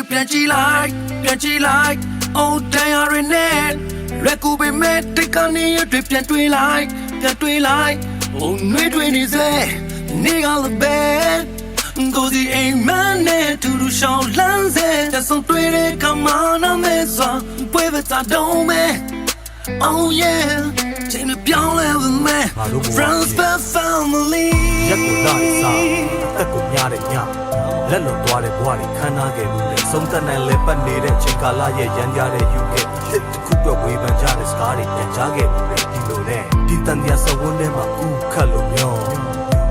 တွေပြန်ကြည့်လိုက် Oh damn it net လက်ကူပဲမဲ့တိတ်ကနေရတွေပြန်တွေးလိုက် Oh နှွေးတွေနေစေနေကလည်းပဲကိုစီအိမ်မနဲ့တူတူရှောင်းလန်းစေတဲ့ဆုံးတွေးတဲ့ကမနာမဲစွာပွဲပဲသာတော့မဲ Oh yeah ချိန်နဲ့ပြောင်းလဲဝင်မဲ Friends but family ရက်ကိုလာစားတက်ကိုများတဲ့ညလက်လွန်သွားတဲ့ဘဝတွေခမ်းနားခဲ့မှုနဲ့ဆုံးသက်နိုင်လဲပတ်နေတဲ့ချိန်ကာလရဲ့ရန်ကြတဲ့ယူခဲ့တစ်ခုတော့ဝေဖန်ကြတဲ့စကားတွေပြန်ကြားခဲ့မှုနဲ့ဒီလိုနဲ့ဒီတန်တရားစဝန်းထဲမှာကူခတ်လို့မျော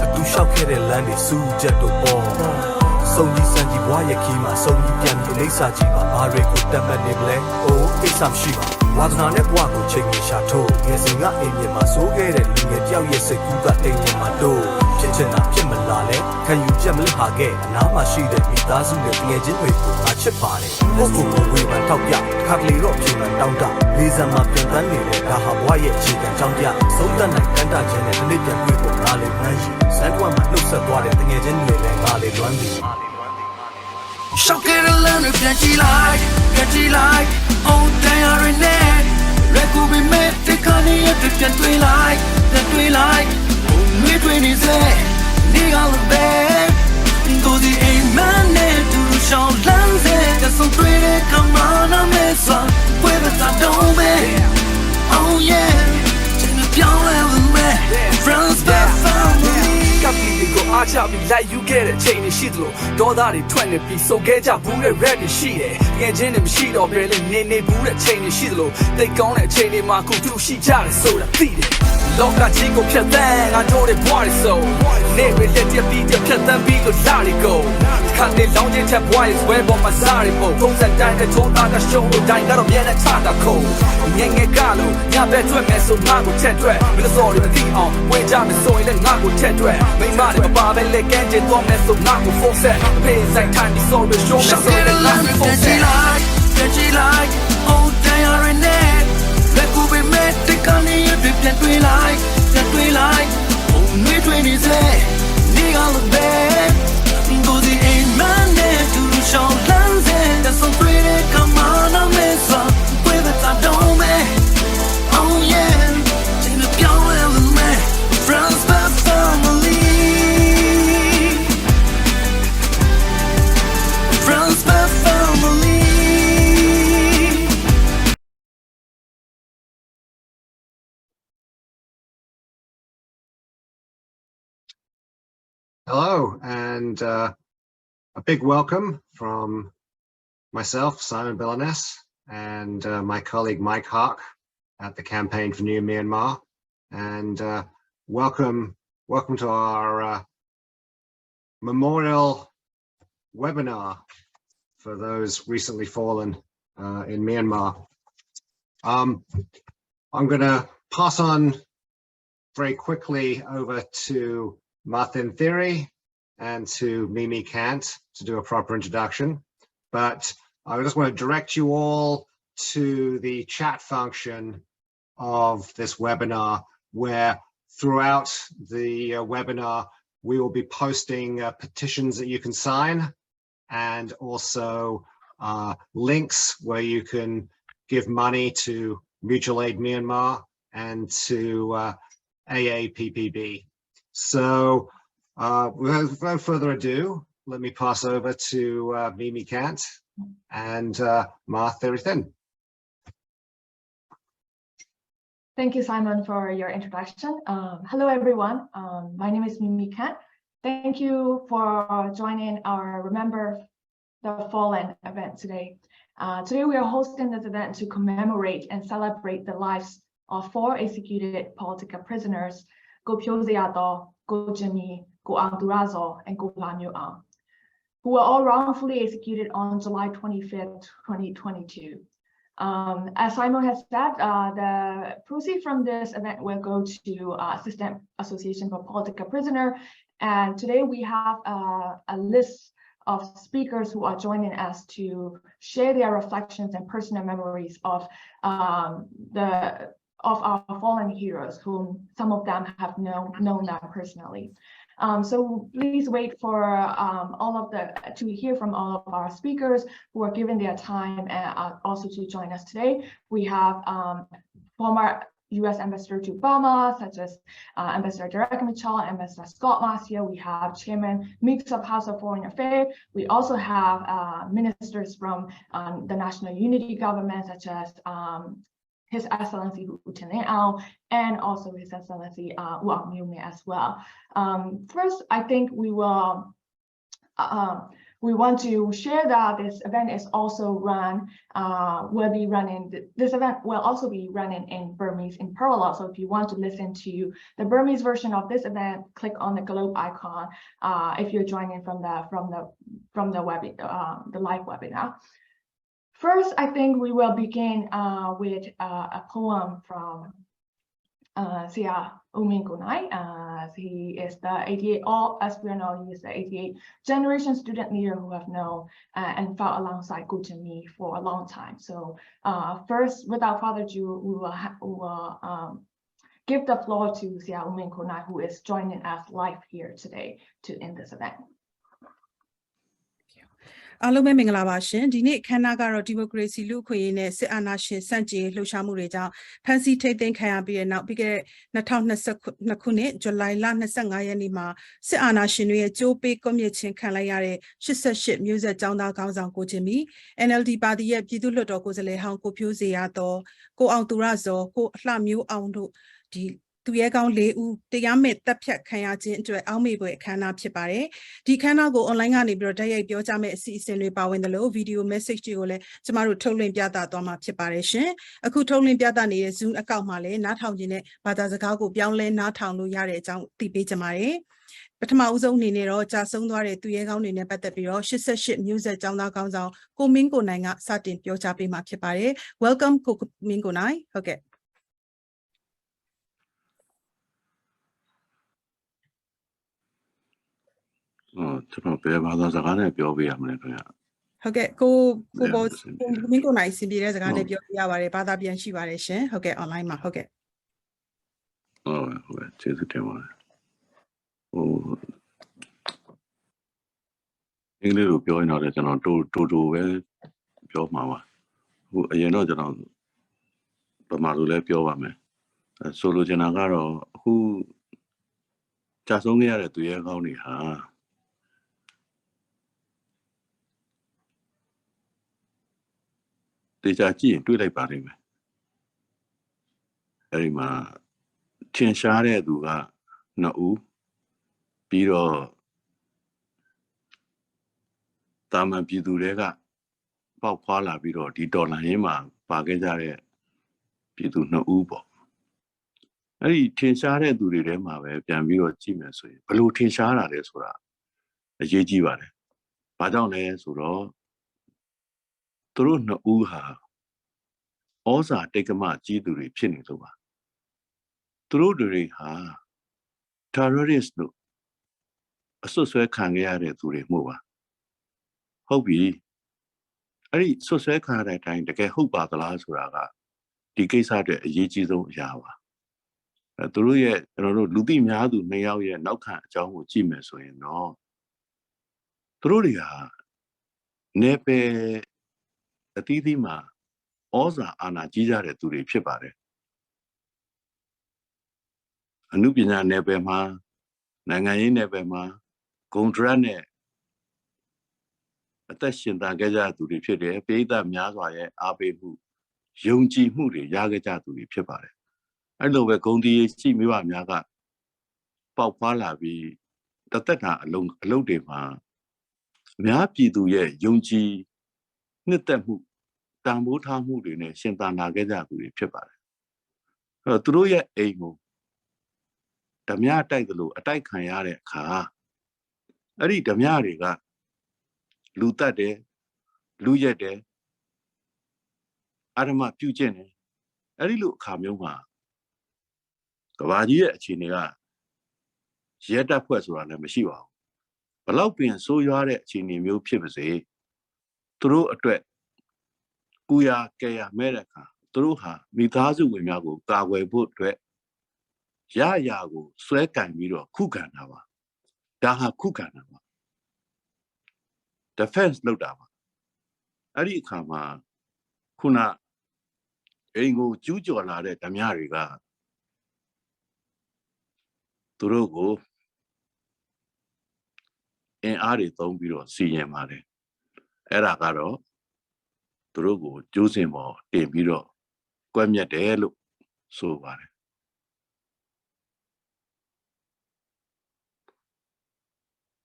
အတူလျှောက်ခဲ့တဲ့လမ်းတွေစူးချက်တို့ပေါ်စုံကြီးစံကြီးဘဝရဲ့ခီးမှာစုံကြီးပြန်ပြီးအိဆာကြီးပါဘာတွေကိုတက်မှတ်နေမလဲအိုးအိဆာမရှိပါဝါသနာနဲ့ဘဝကိုချိန်ကြီးရှာထိုးငယ်စဉ်ကအိမ်ပြင်မှာစိုးခဲ့တဲ့လူငယ်တယောက်ရဲ့စိတ်ကူးကတိမ်ပြင်မှာတို့ဖြစ်ချင်တာဖြစ်မလာလဲခံယူချက်မလို့ဟာခဲ့အနားမှာရှိတဲ့မိသားစုနဲ့ငယ်ချင်းတွေကိုငါချစ်ပါတယ်ကိုယ့်ကိုယ်ကိုဝေဖန်ထောက်ပြခါကလေးတော့ပြင်မှန်တောင်းတလေးစံမှာပြန်တန်းနေတဲ့ဒါဟာဘဝရဲ့အခြေခံကြောင်းပြဆုံးသက်နိုင်တန်းတခြင်းနဲ့ဒီနေ့ပြန်တွေ့ဖို့ငါလေးမှန်းရှိစမ်းကွက်မှာနှုတ်ဆက်သွားတဲ့ငယ်ချင်းတွေလည်းငါလေးလွမ်းပြီးShock it a littleပြန်ကြည့်လိုက် Oh damn it net လက်ကူပဲမဲ့တိတ်ကနေရတွေပြန်တွေးလိုက် Oh နှွေးတွေနေစေနေကလည်းပဲကိုစီအိမ်မနဲ့တူတူရှောင်းလန်းစေတဲ့ဆုံးတွေးတဲ့ကမနာမဲစွာပွဲပဲသာတော့မဲ Oh yeah ချိန်နဲ့ပြောင်းလဲဝင်မဲ Friends but familyကပ်ပြီးကိုအားချပြီးလိုက်ယူခဲ့တဲ့ချိန်တွေရှိသလိုဒေါသတွေထွက်နေပြီးစုပ်ခဲ့ကြဘူးတဲ့ rap တွေရှိတယ်ငယ်ချင်းတွေမရှိတော့ဘယ်လဲနေဘူးတဲ့ချိန်တွေရှိသလိုတိတ်ကောင်းတဲ့အချိန်တွေမှာခုတူရှိကြတယ်ဆိုတာသိတယ်လောကကြီးကိုဖြတ်သန်းငါတို့တွေဘွားတွေဆိုနေရလက်တပြီးဖြတ်သန်းပြီးလို့လာရီကိုခါနေလောင်းချင်းချက်ဘွားရဲ့ဆွဲပေါ်မှာစားရီမို့သုံးဆက်တိုင်းနဲ့ထုံးသားကရှုံးလို့တိုင်းကတော့မြဲတဲ့ချတာခုံငယ်ကလို့ညဘက်ထွက်မယ်ဆိုငါကိုချက်ထွက်မလို့စော်တွေမသိအောင်ဝဲကြမယ်ဆိုရင်လည်းငါကိုချက်ထွက်မိမတွေမပါပဲလေကန်းကျင်တော့မယ်ဆိုငါကို force ဖေးဆိုင်တိုင်းဒီဆိုရရှုံးမယ်ဆိုရင်ငါကို force ပြန်ကြည့်လိုက် Oh damn it net လက်ကူပဲမဲ့တိတ်ကနေရတွေပြန်တွေးလိုက် Oh နှွေးတွေနေစေနေကလည်းပဲကိုစီအိမ်မနဲ့တူတူရှောင်းလန်းစေတဲ့ဆုံးတွေးတဲ့ကမနာမဲစွာပွဲပဲသာတော့မဲ Oh yeah ချိန်နဲ့ပြောင်းလဲဝင်မဲ Friends but family Friends but family Hello, and a big welcome from myself, Simon Bellanes, and my colleague Mike Hawk at the Campaign for New Myanmar. And welcome to our memorial webinar for those recently fallen in Myanmar. I'm going to pass on very quickly over to Ma Thinn Thiri and to Me Me Khant to do a proper introduction, but I just want to direct you all to the chat function of this webinar, where throughout the webinar we will be posting petitions that you can sign, and also links where you can give money to Mutual Aid Myanmar and to AAPPB. So without further ado, let me pass over to Me Me Khant and Ma Thinn. Thank you, Simon, for your introduction. Hello, everyone. My name is Me Me Khant. Thank you for joining our Remember the Fallen event today. Today, we are hosting this event to commemorate and celebrate the lives of 4 executed political prisoners, Phyo Zeya Thaw, Jimmy, Aung, and Aung, who were all wrongfully executed on July 25th, 2022. As Simon has said, the proceeds from this event will go to Assistant Association for Political Prisoner. And today we have a list of speakers who are joining us to share their reflections and personal memories of our fallen heroes, whom some of them have known them personally. So please wait for to hear from all of our speakers who are giving their time and also to join us today. We have former U.S. Ambassador to Burma, such as Ambassador Marciel, Ambassador Scot last year. We have Chairman Meeks of House of Foreign Affairs. We also have ministers from the National Unity Government, such as His Excellency Htin, and also His Excellency Aung as well. First, I think we will. We want to share that this event is also this event will also be running in Burmese in parallel. So if you want to listen to the Burmese version of this event, click on the globe icon if you're joining from the live webinar. First, I think we will begin with a poem from Zeya Thaw. He is the 88, as we know, he is the 88 generation student leader who have known and fought alongside me for a long time. So first, without further ado, we will give the floor to Zeya Thaw, who is joining us live here today to end this event. အားလုံးပဲမင်္ဂလာပါရှင်ဒီနေ့အခမ်းအနားကတော့ဒီမိုကရေစီလူ့အခွင့်အရေးနဲ့စစ်အာဏာရှင်စန့်ကျင်လှုပ်ရှားမှုတွေကြောင့်ဖမ်းဆီးထိန်းသိမ်းခံရပြီးတဲ့နောက်ပြီးခဲ့တဲ့2022ခုနှစ်ဇူလိုင်လ25ရက်နေ့မှာစစ်အာဏာရှင်တွေရဲ့ကြိုးပေးကွပ်မျက်ခြင်းခံလိုက်ရတဲ့88မျိုးဆက်ကျောင်းသားခေါင်းဆောင်ကိုချင်းမီ NLD ပါတီရဲ့ပြည်သူ့လွှတ်တော်ကိုယ်စားလှယ်ဟောင်းကိုဖြိုးဇေယျသောကိုအောင်သူရဇော်ကိုအလှမျိုးအောင်တို့ဒီသူရဲကောင်း၄ဦးတရားမဲ့တပ်ဖြတ်ခံရခြင်းအတွက်အောက်မေ့ပွဲအခမ်းအနားဖြစ်ပါတယ်ဒီအခမ်းအနားကို online ကနေပြီးတော့တိုက်ရိုက်ပြောကြားမဲ့အစီအစဉ်တွေပါဝင်တယ်လို့ video message တွေကိုလည်းကျမတို့ထုတ်လွှင့်ပြသသွားမှာဖြစ်ပါတယ်ရှင်အခုထုတ်လွှင့်ပြသနေတဲ့ Zoom အကောင့်မှာလည်းနားထောင်ခြင်းနဲ့ဘာသာစကားကိုပြောင်းလဲနားထောင်လို့ရတဲ့အကြောင်းသိပေးကြပါတယ်ပထမဦးဆုံးအနေနဲ့တော့ကြာဆုံးသွားတဲ့သူရဲကောင်းတွေနဲ့ပတ်သက်ပြီးတော့88မျိုးဆက်ကျောင်းသားခေါင်းဆောင်ကိုမင်းကိုနိုင်ကစတင်ပြောကြားပေးမှာဖြစ်ပါတယ် welcome ကိုမင်းကိုနိုင်ဟုတ်ကဲ့ကျွန်တော်ဘယ်ဘာသာစကားနဲ့ပြောပြရမလဲခင်ဗျဟုတ်ကဲ့ကိုဘောမင်းကိုနိုင်စင်ပြတဲ့စကားနဲ့ပြောပြရပါတယ်ဘာသာပြန်ရှိပါတယ်ရှင်ဟုတ်ကဲ့ online မှာဟုတ်ကဲ့ဟုတ်ကဲ့ကျေးဇူးတင်ပါတယ်အင်္ဂလိပ်လိုပြောရင်တော့ကျွန်တော်တူပဲပြောမှာပါဟိုအရင်တော့ကျွန်တော်ဗမာလိုလည်းပြောပါမယ်ဆိုလိုချင်တာကတော့အခုကြာဆုံးခဲ့ရတဲ့သူရဲကောင်းတွေဟာတေချာကြည့်ရင်တွေ့လိုက်ပါလိမ့်မယ်အဲဒီမှာထင်ရှားတဲ့သူက2ဦးပြီးတော့တာမန်ပြည်သူတွေကပေါက်ခွာလာပြီးတော့ဒီဒေါ်လာရင်းမှာပါခဲ့ကြတဲ့ပြည်သူ2ဦးပေါ့အဲ့ဒီထင်ရှားတဲ့သူတွေထဲမှာပဲပြန်ပြီးတော့ကြည့်မယ်ဆိုရင်ဘလို့ထင်ရှားတာလဲဆိုတာအရေးကြီးပါတယ်ဘာကြောင့်လဲဆိုတော့သူတို့2ဦးဟာဩဇာတိတ်ကမကြီးသူတွေဖြစ်နေလို့ပါသူတို့တွေဟာ terrorist လို့အဆွဆွဲခံရတဲ့သူတွေမို့ပါဟုတ်ပြီအဲ့ဒီဆွဆွဲခံရတဲ့အတိုင်းတကယ်ဟုတ်ပါသလားဆိုတာကဒီကိစ္စအတွက်အရေးကြီးဆုံးအရာပါသူတို့ရဲ့ကျွန်တော်တို့လူသိများသူ2ယောက်ရဲ့နောက်ခံအကြောင်းကိုကြည့်မယ်ဆိုရင်တော့သူတို့တွေဟာနေပယ်အသီးသီးမှာဩဇာအာဏာကြီးကြတဲ့သူတွေဖြစ်ပါတယ်အနုပညာနယ်ပယ်မှာနိုင်ငံရေးနယ်ပယ်မှာဂုဏ်ဒရက်နဲ့အသက်ရှင်သန်ခဲ့ကြသူတွေဖြစ်တယ်ပြည်သက်များစွာရဲ့အားပေးမှုယုံကြည်မှုတွေရခဲ့ကြသူတွေဖြစ်ပါတယ်အဲ့လိုပဲဂုဏ်တည်ရှိမိဘများကပေါက်ဖွာလာပြီးတသက်တာအလုပ်တွေမှာအများပြည်သူရဲ့ယုံကြည်နှစ်သက်မှုတန်ဖိုးထားမှုတွေနဲ့ရှင်သန်လာခဲ့ကြသူတွေဖြစ်ပါတယ်အဲ့တော့သူတို့ရဲ့အိမ်ကိုဓမြတိုက်သလိုအတိုက်ခံရတဲ့အခါအဲ့ဒီဓမြတွေကလူတတ်တယ်လူရက်တယ်အာရမပြုကျင့်တယ်အဲ့ဒီလိုအခါမျိုးမှာကဘာကြီးရဲ့အခြေအနေကရဲတပ်ဖွဲ့ဆိုတာလည်းမရှိပါဘူးဘလောက်ပင်ဆိုးရွားတဲ့အခြေအနေမျိုးဖြစ်ပါစေသူတို့အတွက်ကူရကဲရမဲ့တဲ့အခါ Turuha, Mitazu Winago, Gawe boat, Ya Yago, Swekan Miro, Kukanava, Daha Kukanava. The fence looked up. Arikama, Kuna, Engo, Juju, Lade, Tamariga, Turugo, and Ari Tombiro, see Mare. Eragaro, Turugo, Jusimo, Debiro, Quamia de Elu, so var.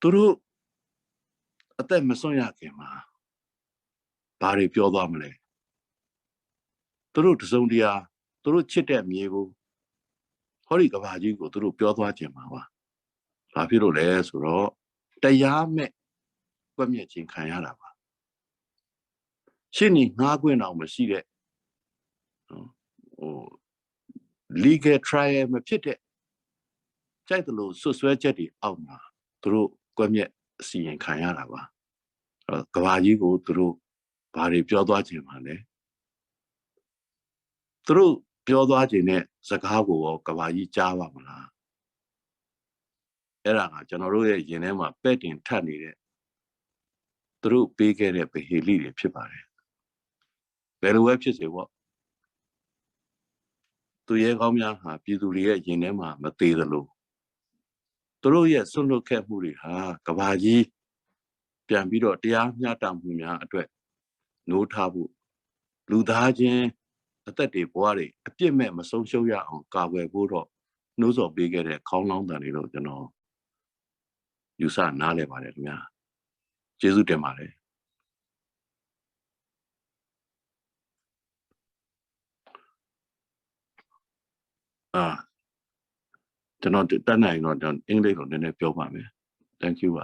Turu at the Masonakima, Pari Pio Domine. Turu to Zondia, Turu Chite Miego, Horikavaji go through Pio Jimawa. Rapiro Les Ro, Dayame, Quamia Kayarava. Shini, Naguin Almaside. Oh, Liga try a pit. Chitalo, so sweaty, Aung, through Quamia seeing Kayarava. Kavaji go through Pari Pio Jimane. Through Pio Jine, Sakago or Kavaji Java. Era General Yenema betting Tani. Through bigger Pihili Pipare. Very well, she said, what? To Yegomia, Piduria Yenema, Matidalo. Through yet Suno Kapuri, Kavaji, Piambiro, Tia, Yatam, no tabu. Ludaje, a 30 body, a Pimem, a social ya on Kawe Buro, knows of bigger a column than you know. You saw Nale Maria. Jesu de Mare. Not done English or the Pio. Thank you.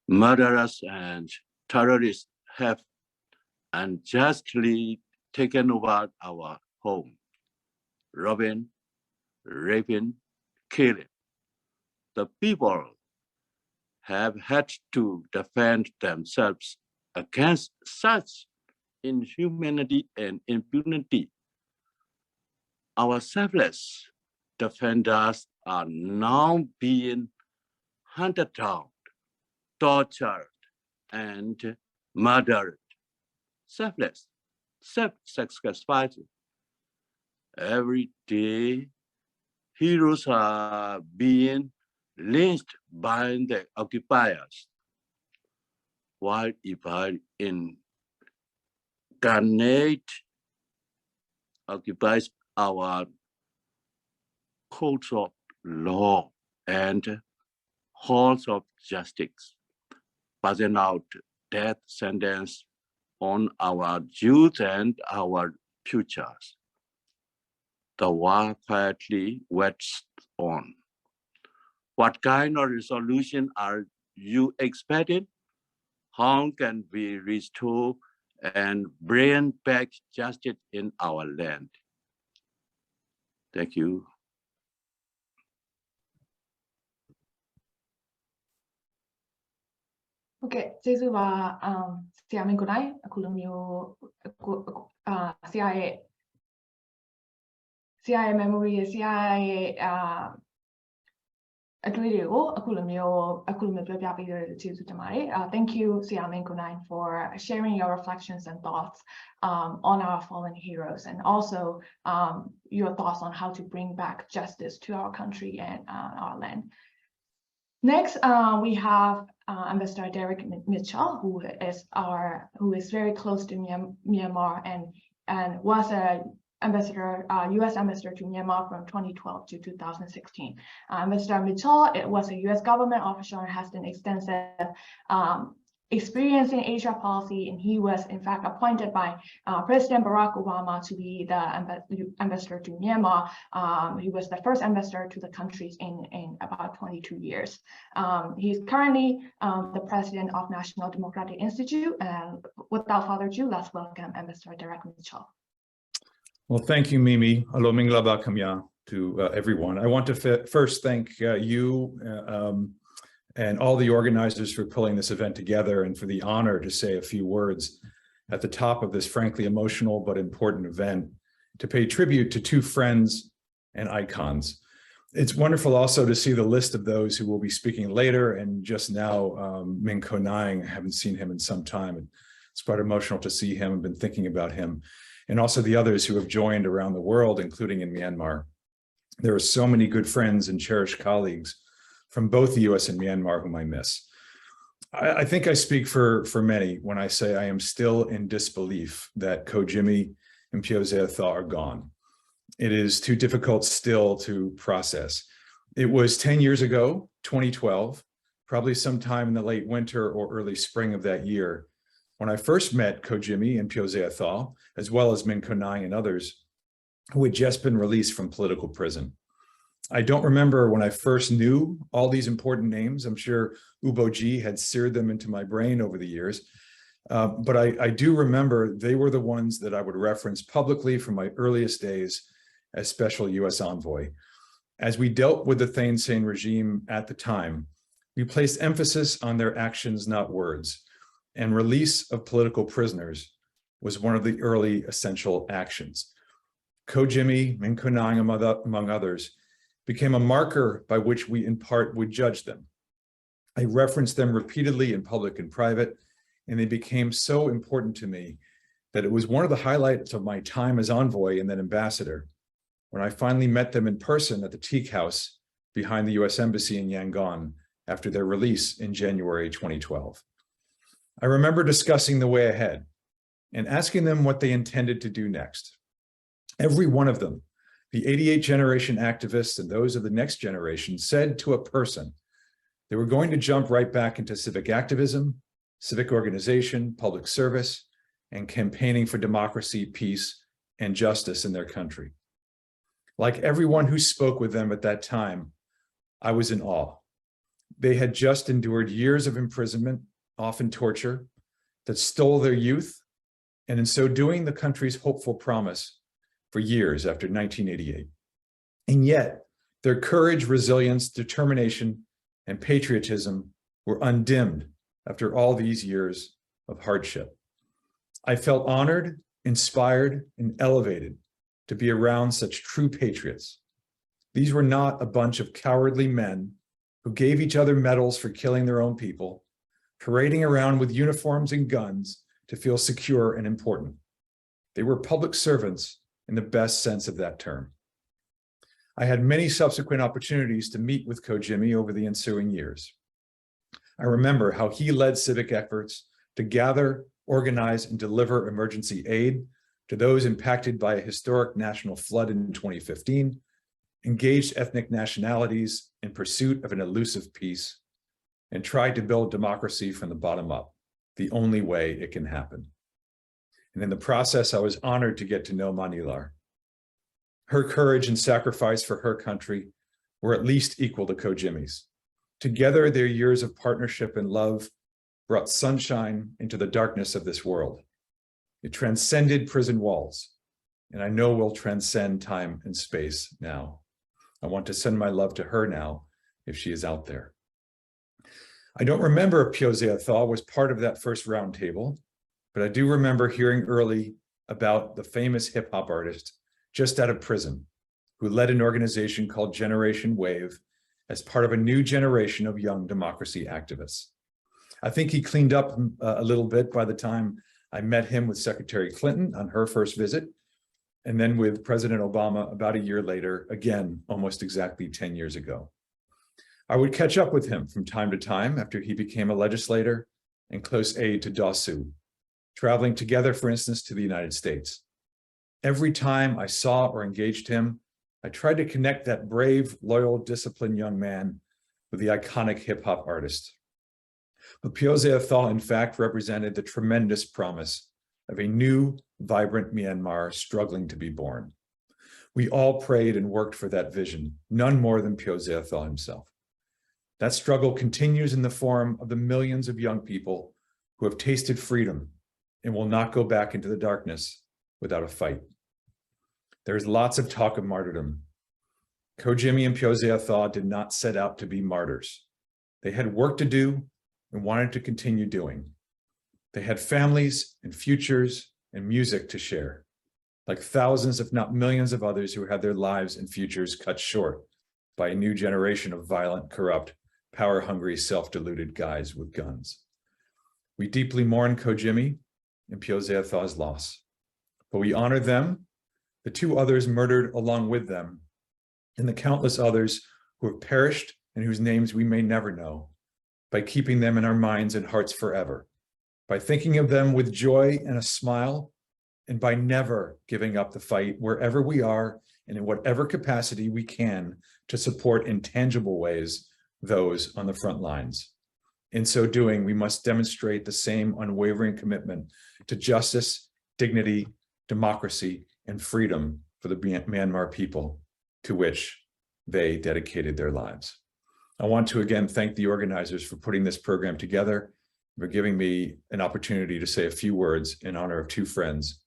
Murderers and terrorists have unjustly taken over our home, robbing, raping, killing. The people have had to defend themselves against such inhumanity and impunity. Our selfless defenders are now being hunted down, tortured, and murdered. Selfless, self-sacrificing. Every day, heroes are being lynched by the occupiers, while evil incarnate occupies our courts of law and halls of justice, passing out death sentence on our youth and our futures. The war quietly waits on. What kind of resolution are you expecting? How can we restore and bring back justice in our land? Thank you. Okay, Jesu va Siamin Kunai, Akulumio CIA memory, CIA thank you, Siamin Kunai, for sharing your reflections and thoughts on our fallen heroes, and also your thoughts on how to bring back justice to our country and our land. Next, we have Ambassador Derek Mitchell, who is very close to Myanmar and was a U.S. ambassador to Myanmar from 2012 to 2016. Ambassador Mitchell, it was a U.S. government official and has an extensive experience in Asia policy, and he was in fact appointed by President Barack Obama to be the ambassador to Myanmar. He was the first ambassador to the countries in about 22 years. He's currently the president of National Democratic Institute. And without further ado, let's welcome Ambassador Derek Mitchell. Well, thank you, Mimi. Alo mingla ba kamya to everyone. I want to first thank you and all the organizers for pulling this event together and for the honor to say a few words at the top of this frankly emotional but important event to pay tribute to two friends and icons. It's wonderful also to see the list of those who will be speaking later, and just now, Min Ko Naing, I haven't seen him in some time. It's quite emotional to see him. I've been thinking about him, and also the others who have joined around the world, including in Myanmar. There are so many good friends and cherished colleagues from both the US and Myanmar whom I miss. I think I speak for many when I say I am still in disbelief that Ko Jimmy and Phyo Zeya Thaw are gone. It is too difficult still to process. It was 10 years ago, 2012, probably sometime in the late winter or early spring of that year, when I first met Ko Jimmy and Phyo Zeya Thaw, as well as Min Ko Naing and others who had just been released from political prison. I don't remember when I first knew all these important names. I'm sure Uboji had seared them into my brain over the years. But I do remember they were the ones that I would reference publicly from my earliest days as special US envoy. As we dealt with the Thein Sein regime at the time, we placed emphasis on their actions, not words, and release of political prisoners was one of the early essential actions. Ko Jimmy, Min Ko Naing, among others, became a marker by which we in part would judge them. I referenced them repeatedly in public and private, and they became so important to me that it was one of the highlights of my time as envoy and then ambassador when I finally met them in person at the Teak House behind the US Embassy in Yangon after their release in January 2012. I remember discussing the way ahead and asking them what they intended to do next. Every one of them, the 88 generation activists and those of the next generation, said to a person, they were going to jump right back into civic activism, civic organization, public service, and campaigning for democracy, peace, and justice in their country. Like everyone who spoke with them at that time, I was in awe. They had just endured years of imprisonment, often torture, that stole their youth, and in so doing, the country's hopeful promise for years after 1988. And yet, their courage, resilience, determination, and patriotism were undimmed after all these years of hardship. I felt honored, inspired, and elevated to be around such true patriots. These were not a bunch of cowardly men who gave each other medals for killing their own people, parading around with uniforms and guns to feel secure and important. They were public servants in the best sense of that term. I had many subsequent opportunities to meet with Ko Jimmy over the ensuing years. I remember how he led civic efforts to gather, organize, and deliver emergency aid to those impacted by a historic national flood in 2015, engaged ethnic nationalities in pursuit of an elusive peace, and tried to build democracy from the bottom up, the only way it can happen. And in the process, I was honored to get to know Manilar. Her courage and sacrifice for her country were at least equal to Ko Jimmy's. Together, their years of partnership and love brought sunshine into the darkness of this world. It transcended prison walls, and I know will transcend time and space now. I want to send my love to her now, if she is out there. I don't remember if Phyo Zeya Thaw was part of that first roundtable, but I do remember hearing early about the famous hip hop artist just out of prison, who led an organization called Generation Wave as part of a new generation of young democracy activists. I think he cleaned up a little bit by the time I met him with Secretary Clinton on her first visit, and then with President Obama about a year later, again, almost exactly 10 years ago. I would catch up with him from time to time after he became a legislator and close aide to Daw Suu, traveling together, for instance, to the United States. Every time I saw or engaged him, I tried to connect that brave, loyal, disciplined young man with the iconic hip hop artist. But Phyo Zeya Thaw, in fact, represented the tremendous promise of a new, vibrant Myanmar struggling to be born. We all prayed and worked for that vision, none more than Phyo Zeya Thaw himself. That struggle continues in the form of the millions of young people who have tasted freedom and will not go back into the darkness without a fight. There's lots of talk of martyrdom. Ko Jimmy and Phyo Zeya Thaw did not set out to be martyrs. They had work to do and wanted to continue doing. They had families and futures and music to share, like thousands, if not millions of others who had their lives and futures cut short by a new generation of violent, corrupt, power-hungry, self-deluded guys with guns. We deeply mourn Ko Jimmy and Phyo Zeya Thaw's loss, but we honor them, the two others murdered along with them, and the countless others who have perished and whose names we may never know, by keeping them in our minds and hearts forever, by thinking of them with joy and a smile, and by never giving up the fight wherever we are and in whatever capacity we can to support in tangible ways those on the front lines. In so doing, we must demonstrate the same unwavering commitment to justice, dignity, democracy, and freedom for the Myanmar people, to which they dedicated their lives. I want to again thank the organizers for putting this program together, for giving me an opportunity to say a few words in honor of two friends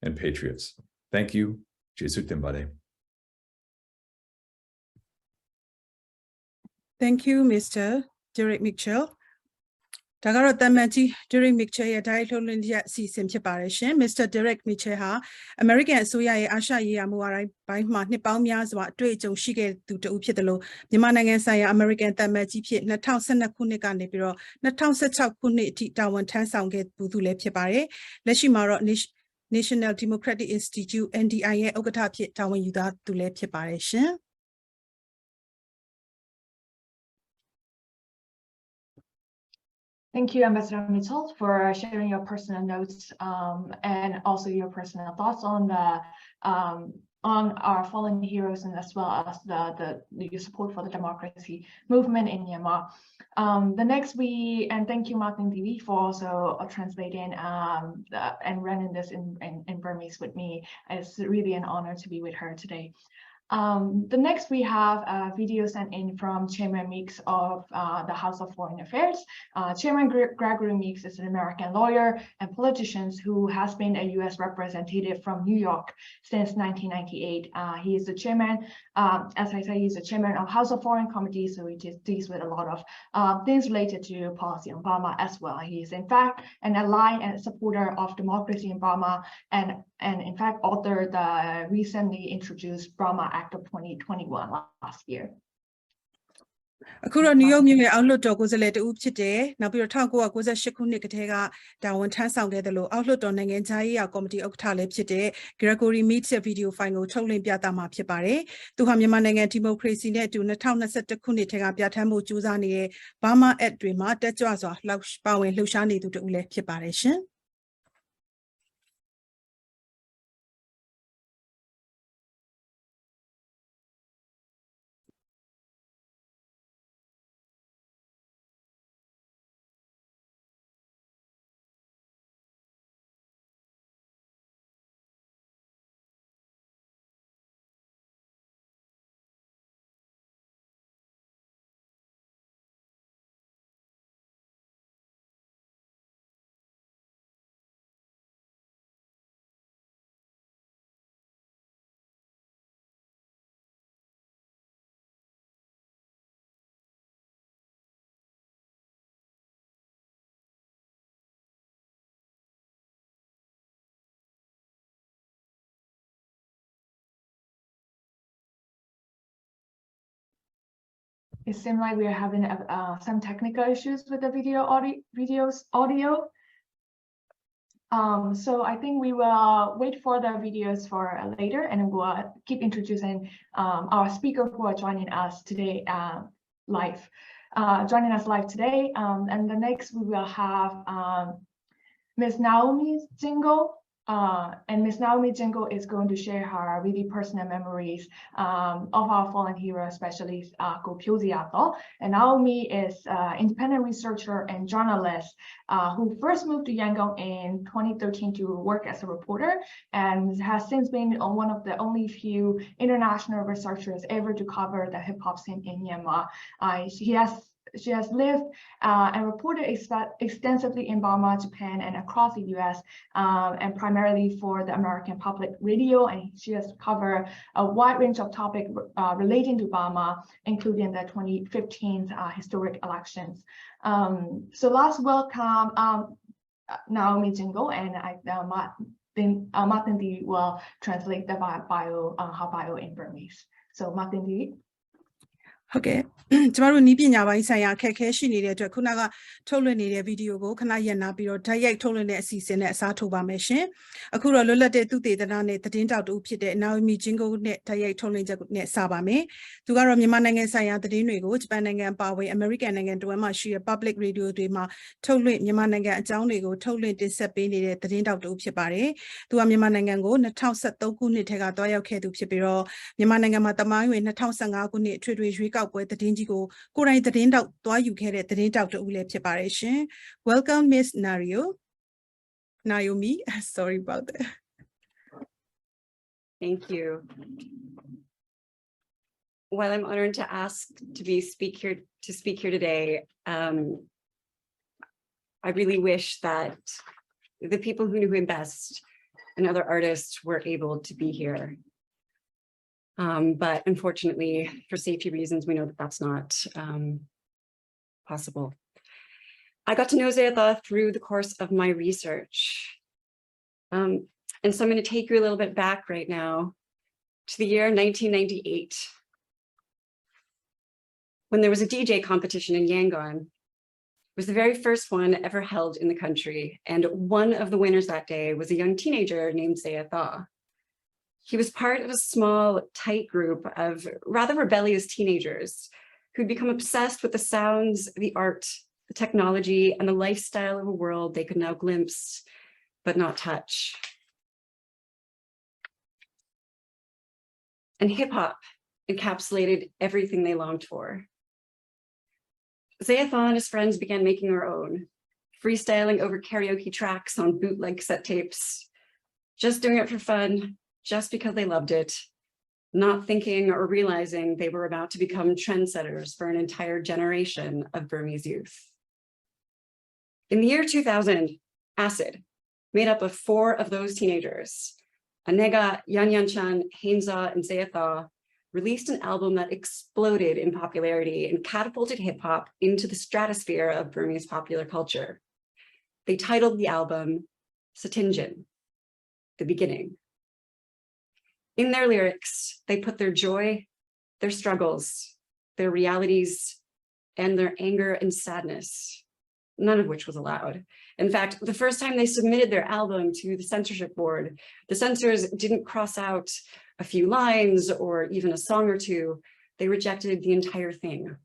and patriots. Thank you. Jesu Timbade. Thank you, Mr. Derek Mitchell. ဒါကတော့တမန်ကြီး Derek Mitchell ရဲ့ Direct ထုတ်လွှင့်ချက်အစီအစဉ်ဖြစ်ပါတယ်ရှင် Mr. Derek Mitchell ဟာ American အစိုးရရဲ့အာရှရေးရာမူဝါဒပိုင်းမှာနှစ်ပေါင်းများစွာအတွေ့အကြုံရှိခဲ့သူတဦးဖြစ်တယ်လို့မြန်မာနိုင်ငံဆိုင်ရာ American တမန်ကြီးဖြစ်2012ခုနှစ်ကနေပြီးတော့2016ခုနှစ်အထိတာဝန်ထမ်းဆောင်ခဲ့သူလည်းဖြစ်ပါတယ်လက်ရှိမှာတော့ National Democratic Institute NDI ရဲ့ဥက္ကဋ္ဌဖြစ်တာဝန်ယူထားသူလည်းဖြစ်ပါတယ်ရှင် Thank you, Ambassador Mitchell, for sharing your personal notes and also your personal thoughts on our fallen heroes and as well as the support for the democracy movement in Myanmar. And thank you, Ma Thinn Thiri, for also translating and running this in Burmese with me. It's really an honor to be with her today. The next we have a video sent in from Chairman Meeks of the House of Foreign Affairs. Chairman Gregory Meeks is an American lawyer and politician who has been a U.S. representative from New York since 1998. He is the chairman, as I say, he's the chairman of House of Foreign Committee, so he deals with a lot of things related to policy on Burma as well. He is in fact an ally and supporter of democracy in Burma and in fact authored the recently introduced Burma Act of 2021 last year. အခုတော့ New York မြို့ရဲ့အောက်လွှတ်တော်ကိုယ်စားလှယ်တဦးဖြစ်တယ်နောက်ပြီးတော့1998ခုနှစ်ကတည်းကတာဝန်ထမ်းဆောင်ခဲ့တယ်လို့အောက်လွှတ်တော်နိုင်ငံခြားရေးရာကော်မတီဥက္ကဋ္ဌလည်းဖြစ်တဲ့ Gregory Meeks ရဲ့ဗီဒီယိုဖိုင်ကိုထုတ်လွှင့်ပြသမှာဖြစ်ပါတယ်သူဟာမြန်မာနိုင်ငံဒီမိုကရေစီနဲ့အတူ2021ခုနှစ်ထဲကပြဋ္ဌာန်းမှုကြိုးစားနေတဲ့ Burma Act တွေမှာတက်ကြွစွာပါဝင်လှုပ်ရှားနေသူတဦးလည်းဖြစ်ပါတယ်ရှင် It seems like we are having some technical issues with the audio. So I think we will wait for the videos for later, and we'll keep introducing our speaker who are joining us today live. Today, and the next we will have Ms. Naomi Gingold. And Ms. Naomi Gingold is going to share her really personal memories of our fallen hero, especially Phyo Zeya Thaw. And Naomi is an independent researcher and journalist who first moved to Yangon in 2013 to work as a reporter and has since been one of the only few international researchers ever to cover the hip hop scene in Myanmar. She has lived and reported extensively in Burma, Japan, and across the US, and primarily for the American public radio. And she has covered a wide range of topics relating to Burma, including the 2015 historic elections. So let's welcome Naomi Gingold, and Ma Thinn Thiri will translate the bio, her bio in Burmese. So Ma Thinn Thiri. ဟုတ်ကဲ့ကျမတို့နီးပညာပိုင်းဆိုင်ရာအခက်အခဲရှိနေတဲ့အတွက်ခုနကထုတ်လွှင့်နေတဲ့ဗီဒီယိုကိုခဏရပ်နာပြီးတော့ဓာတ်ရိုက်ထုတ်လွှင့်တဲ့အစီအစဉ်နဲ့အစားထိုးပါမယ်ရှင်အခုတော့လွတ်လပ်တဲ့သူတေသနာနဲ့သတင်းတောက်တူဖြစ်တဲ့ Naomi Gingold နဲ့ဓာတ်ရိုက်ထုတ်လွှင့်ချက်နဲ့စပါမယ်သူကတော့မြန်မာနိုင်ငံဆိုင်ရာသတင်းတွေကိုဂျပန်နိုင်ငံပါဝင်အမေရိကန်နိုင်ငံတွင်းမှာရှိတဲ့ public radio တွေမှာထုတ်လွှင့်မြန်မာနိုင်ငံအကြောင်းတွေကိုထုတ်လွှင့်တင်ဆက်ပေးနေတဲ့သတင်းတောက်တူဖြစ်ပါတယ်သူကမြန်မာနိုင်ငံကို2013ခုနှစ်ထဲကတွားရောက်ခဲ့သူဖြစ်ပြီးတော့မြန်မာနိုင်ငံမှာတမိုင်းဝင်2015ခုနှစ်အထွေထွေရွေးကောက်ပွဲသတင်းကြီးကိုကိုယ်တိုင်သတင်းတောက်တွားယူခဲ့တဲ့သတင်းတောက်တူလည်းဖြစ်ပါတယ်ရှင် Welcome Miss Naomi sorry about that Thank you. While I'm honored to ask to speak here today, I really wish that the people who knew him best and other artists were able to be here. But unfortunately, for safety reasons, we know that that's not possible. I got to know Zeya Thaw through the course of my research. And so I'm going to take you a little bit back right now to the year 1998, when there was a DJ competition in Yangon. It was the very first one ever held in the country. And one of the winners that day was a young teenager named Zeya Thaw. He was part of a small, tight group of rather rebellious teenagers who'd become obsessed with the sounds, the art, the technology, and the lifestyle of a world they could now glimpse, but not touch. And hip-hop encapsulated everything they longed for. Zeya Thaw and his friends began making their own, freestyling over karaoke tracks on bootleg cassette tapes, just doing it for fun, just because they loved it, not thinking or realizing they were about to become trendsetters for an entire generation of Burmese youth. In the year 2000, MCed, made up of 4 of those teenagers, Anega, Yan Yanchan, Hainza, and Zeya Thaw, released an album that exploded in popularity and catapulted hip-hop into the stratosphere of Burmese popular culture. They titled the album Satinjin, The Beginning. In their lyrics, they put their joy, their struggles, their realities, and their anger and sadness, none of which was allowed. In fact, the first time they submitted their album to the censorship board, the censors didn't cross out a few lines or even a song or two. They rejected the entire thing.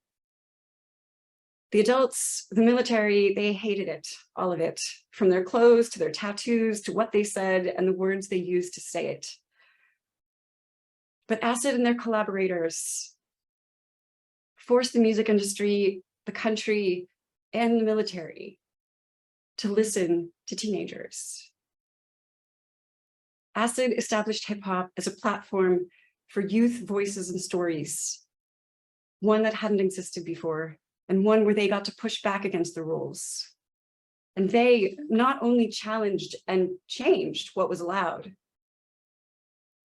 The adults, the military, they hated it, all of it, from their clothes to their tattoos to what they said and the words they used to say it. But MCed and their collaborators forced the music industry, the country, and the military to listen to teenagers. MCed established hip-hop as a platform for youth voices and stories, one that hadn't existed before, and one where they got to push back against the rules. And they not only challenged and changed what was allowed,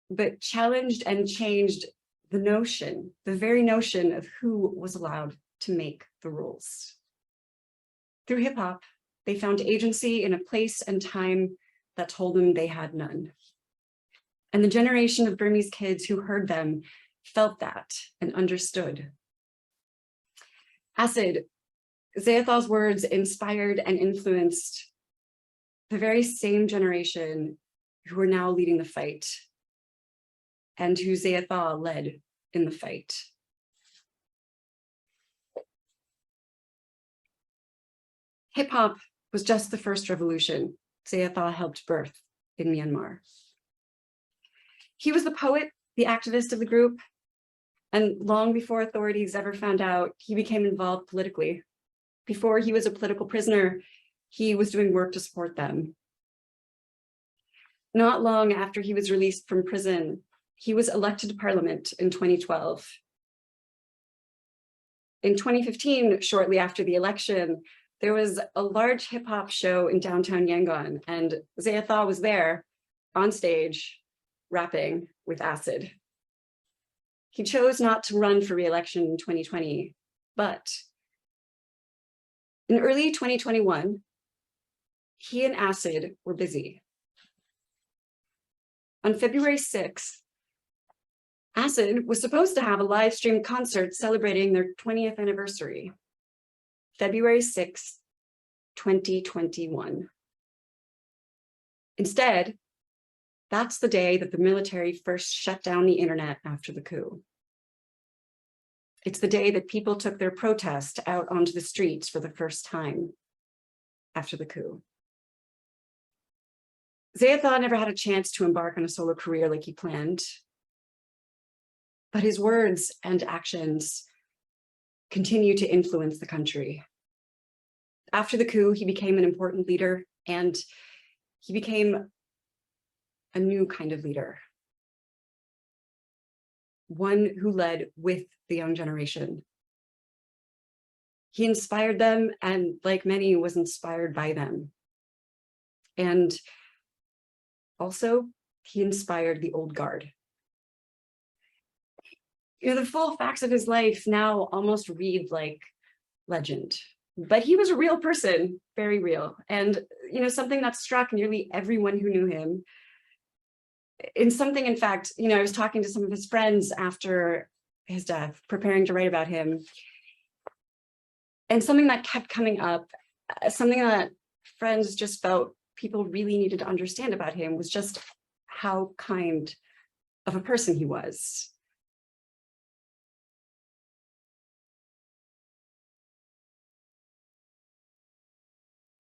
but challenged and changed the notion, the very notion of who was allowed to make the rules. Through hip-hop, they found agency in a place and time that told them they had none. And the generation of Burmese kids who heard them felt that and understood. MCed, Zeya Thaw's words inspired and influenced the very same generation who are now leading the fight, and who Zeya Thaw led in the fight. Hip-hop was just the first revolution Zeya Thaw helped birth in Myanmar. He was the poet, the activist of the group, and long before authorities ever found out, he became involved politically. Before he was a political prisoner, he was doing work to support them. Not long after he was released from prison, he was elected to parliament in 2012. In 2015, shortly after the election, there was a large hip-hop show in downtown Yangon, and Zeya Thaw was there on stage rapping with MCed. He chose not to run for re-election in 2020, but in early 2021, he and MCed were busy. On February 6th, MCed was supposed to have a live stream concert celebrating their 20th anniversary, February 6th, 2021. Instead, that's the day that the military first shut down the internet after the coup. It's the day that people took their protest out onto the streets for the first time after the coup. Zeya Thaw never had a chance to embark on a solo career like he planned, but his words and actions continue to influence the country. After the coup, he became an important leader, and he became a new kind of leader, one who led with the young generation. He inspired them, and like many, was inspired by them. And also, he inspired the old guard. The full facts of his life now almost read like legend, but he was a real person, very real. And, something that struck nearly everyone who knew him. In fact, I was talking to some of his friends after his death, preparing to write about him. And something that kept coming up, something that friends just felt people really needed to understand about him, was just how kind of a person he was.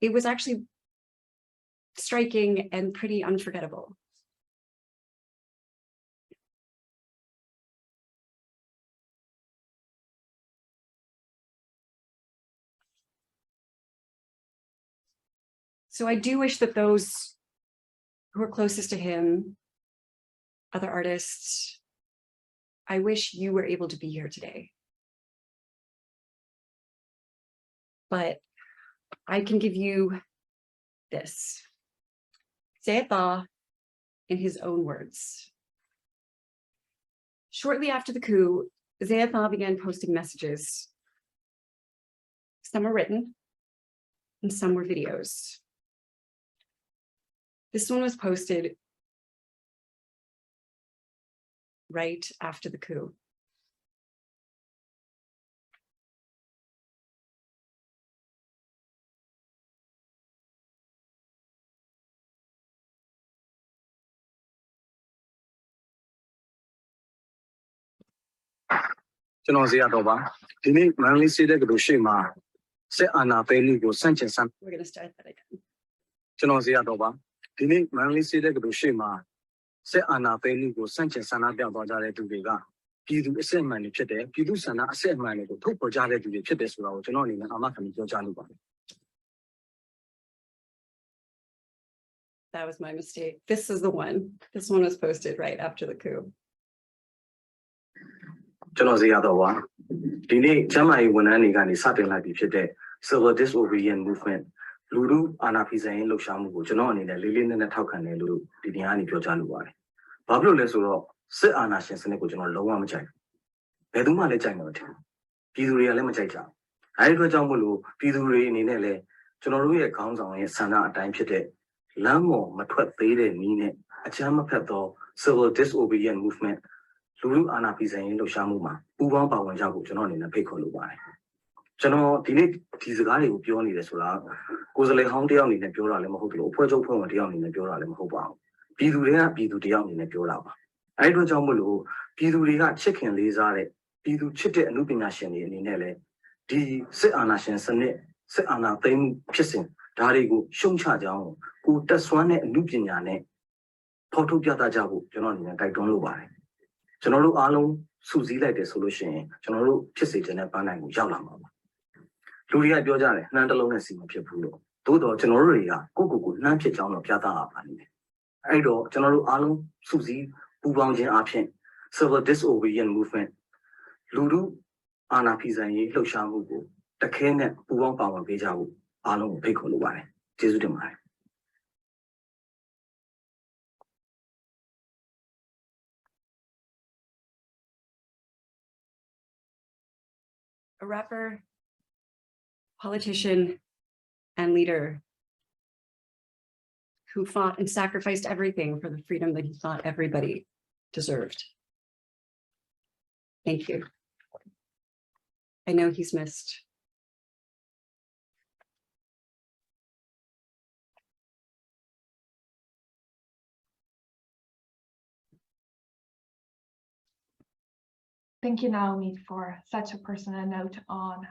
It was actually striking and pretty unforgettable. So I do wish that those who are closest to him, other artists, I wish you were able to be here today. But I can give you this. Zeya Thaw, in his own words. Shortly after the coup, Zeya Thaw began posting messages. Some were written, and some were videos. This one was posted right after the coup. We're gonna start that again. That was my mistake. This is the one. This one was posted right after the coup. Civil disobedience movement. Lulu Anapisa look shamu, John in the Linn and the Tokan, Lulu, Didiani Piojanuari. Pablo Lesuro, sit on Ashes and Ecojon, Lowamachai. Peduma Lechanote. Piduria Lemachaja. I go Jamulu, Piduri Ninele, Jonoria accounts on his sana time chete. Lamo, Matwet Bede, Nine, a Chama Peto, civil disobedience movement. Lulu Anapisa look shamuma, Uwan Bawanjabu, John in a Pecolubai. General Dinik Tizagari will be only the Solar, Gozale Houndian in the Pura Lemoho, Puerto Pomondian in the Pura Lemoho. Piduria, Pidu Dian in the Pura. I do Jamulu, Piduria chicken lizare, Pidu chite and lupination in Nele, D. Sit Anashan Sane, Sit Anna Thing Pissing, Darigo, Shungcha Jang, who does one and lupinane, Porto Piata Jabu, General in a Titan Lubai. General Alum, Susie like the solution, General Pissage and a Panang Jalama. Luria Biojare, Nandalone Sima Piapulo, Dodo Genoria, Kuku, Nanchano Piata Apani. Ido, General Alum, Susie, Bubanjin Apien, civil disobedience movement. Lulu, Anna Pizani, Loshamugo, the Kene, Buban Power Bejabu, Alum Picoluai, Jesudemai. A rapper, politician, and leader, who fought and sacrificed everything for the freedom that he thought everybody deserved. Thank you. I know he's missed. Thank you, Naomi, for such a personal note on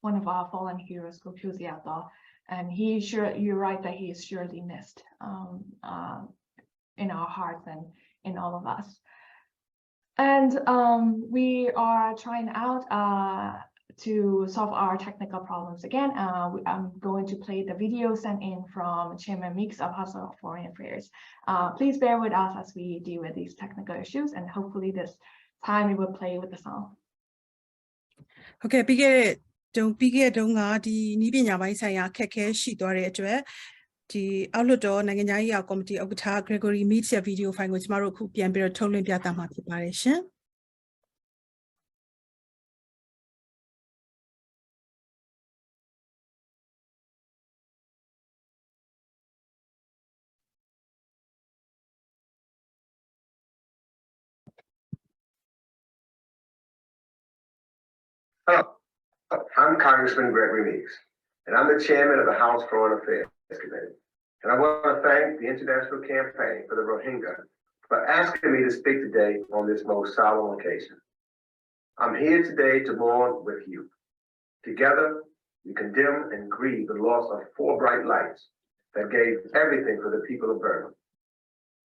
one of our fallen heroes, Phyo Zeya Thaw. And you're right that he is surely missed in our hearts and in all of us. And we are trying out to solve our technical problems again. I'm going to play the video sent in from Chairman Meeks of House of Foreign Affairs. Please bear with us as we deal with these technical issues, and hopefully this time we will play with the song. Okay, ပြီးခဲ့တုန်းကဒီနီးပညာပိုင်းဆိုင်ရာခက်ခဲရှိသွားတဲ့အတွက်ဒီအောက်လွှတ်တော်နိုင်ငံသားရေးရာကော်မတီဥက္ကဋ္ဌ Gregory Meeks ရဲ့ဗီဒီယိုဖိုင်ကိုကျမတို့အခုပြန်ပြီးတော့ထုတ်လွှင့်ပြသမှာဖြစ်ပါတယ်ရှင် Hello, I'm Congressman Gregory Meeks, and I'm the chairman of the House Foreign Affairs Committee. And I want to thank the International Campaign for the Rohingya for asking me to speak today on this most solemn occasion. I'm here today to mourn with you. Together, we condemn and grieve the loss of 4 bright lights that gave everything for the people of Burma.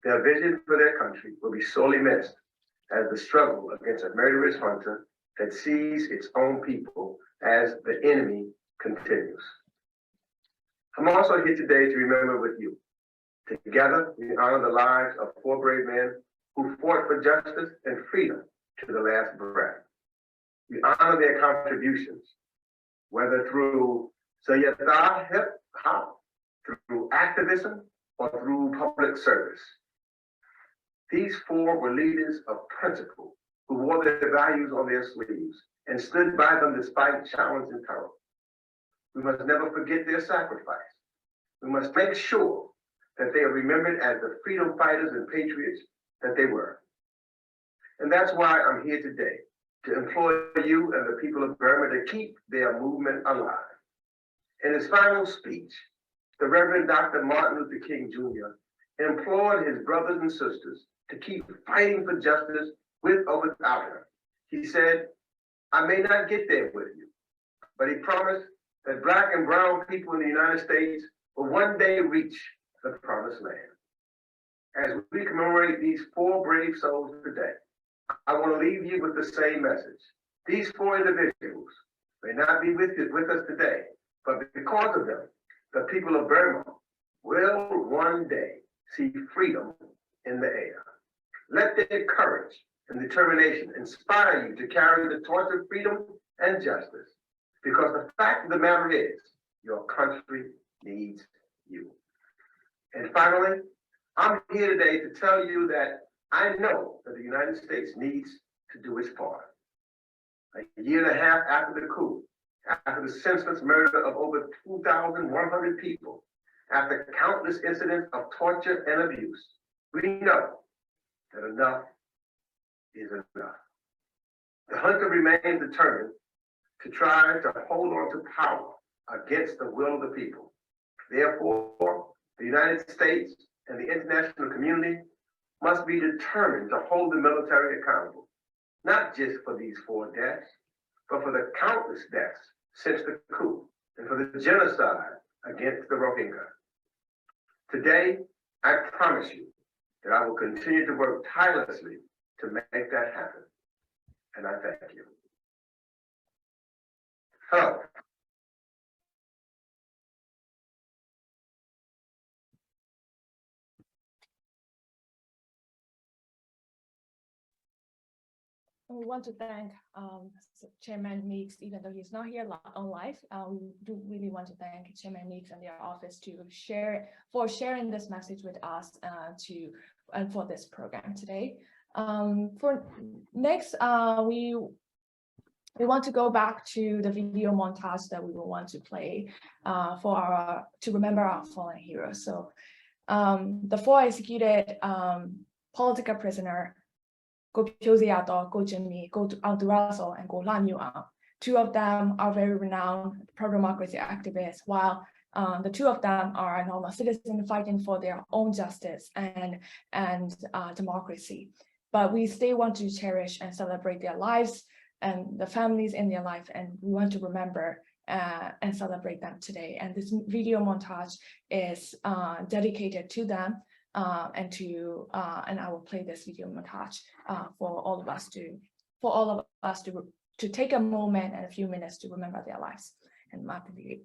Their vision for their country will be sorely missed as the struggle against a murderous junta that sees its own people as the enemy continues. I'm also here today to remember with you. Together, we honor the lives of 4 brave men who fought for justice and freedom to the last breath. We honor their contributions, whether through Zeya Thaw, through activism, or through public service. These 4 were leaders of principle who wore their values on their sleeves and stood by them despite challenge and peril. We must never forget their sacrifice. We must make sure that they are remembered as the freedom fighters and patriots that they were. And that's why I'm here today, to implore you and the people of Burma to keep their movement alive. In his final speech, the Reverend Dr. Martin Luther King Jr. implored his brothers and sisters to keep fighting for justice with or without him. He said, I may not get there with you, but he promised that Black and brown people in the United States will one day reach the promised land. As we commemorate these 4 brave souls today, I want to leave you with the same message. These 4 individuals may not be with us today, but because of them, the people of Burma will one day see freedom in the air. Let their courage and determination inspire you to carry the torch of freedom and justice, because the fact of the matter is, your country needs you. And finally, I'm here today to tell you that I know that the United States needs to do its part. A year and a half after the coup, after the senseless murder of over 2,100 people, after countless incidents of torture and abuse, we know that enough is enough. The junta remains determined to try to hold on to power against the will of the people. Therefore, the United States and the international community must be determined to hold the military accountable, not just for these 4 deaths, but for the countless deaths since the coup and for the genocide against the Rohingya. Today, I promise you that I will continue to work tirelessly to make that happen. And I thank you. Hello. We want to thank Chairman Meeks, even though he's not here on live. We do really want to thank Chairman Meeks and their office for sharing this message with us and for this program today. For next, we want to go back to the video montage that we will want to play to remember our fallen heroes. So The 4 executed political prisoner, Phyo Zeya Thaw, Jimmy, Aung, and Aung. 2 of them are very renowned pro-democracy activists, while the 2 of them are normal citizens fighting for their own justice and democracy. But we still want to cherish and celebrate their lives and the families in their life, and we want to remember and celebrate them today. And this video montage is dedicated to them, and I will play this video montage for all of us to take a moment and a few minutes to remember their lives. And Ma Thinn Thiri.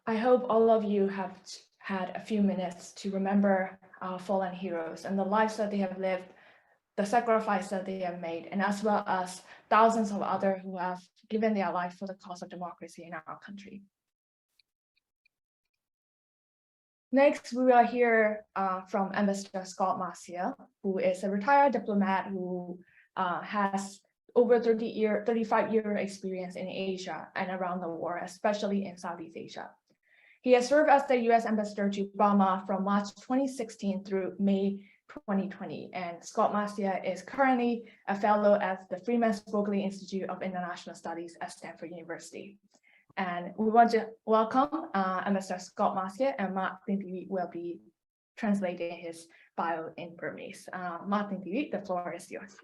I hope all of you have had a few minutes to remember our fallen heroes and the lives that they have lived, the sacrifice that they have made, and as well as thousands of others who have given their life for the cause of democracy in our country. Next, we will hear from Ambassador Scot Marciel, who is a retired diplomat who has over 35-year experience in Asia and around the world, especially in Southeast Asia. He has served as the U.S. ambassador to Burma from March 2016 through May 2020, and Scot Marciel is currently a fellow at the Freeman Spokane Institute of International Studies at Stanford University. And we want to welcome Ambassador Scot Marciel, and Ma Thinn Thiri will be translating his bio in Burmese. Ma Thinn Thiri, the floor is yours.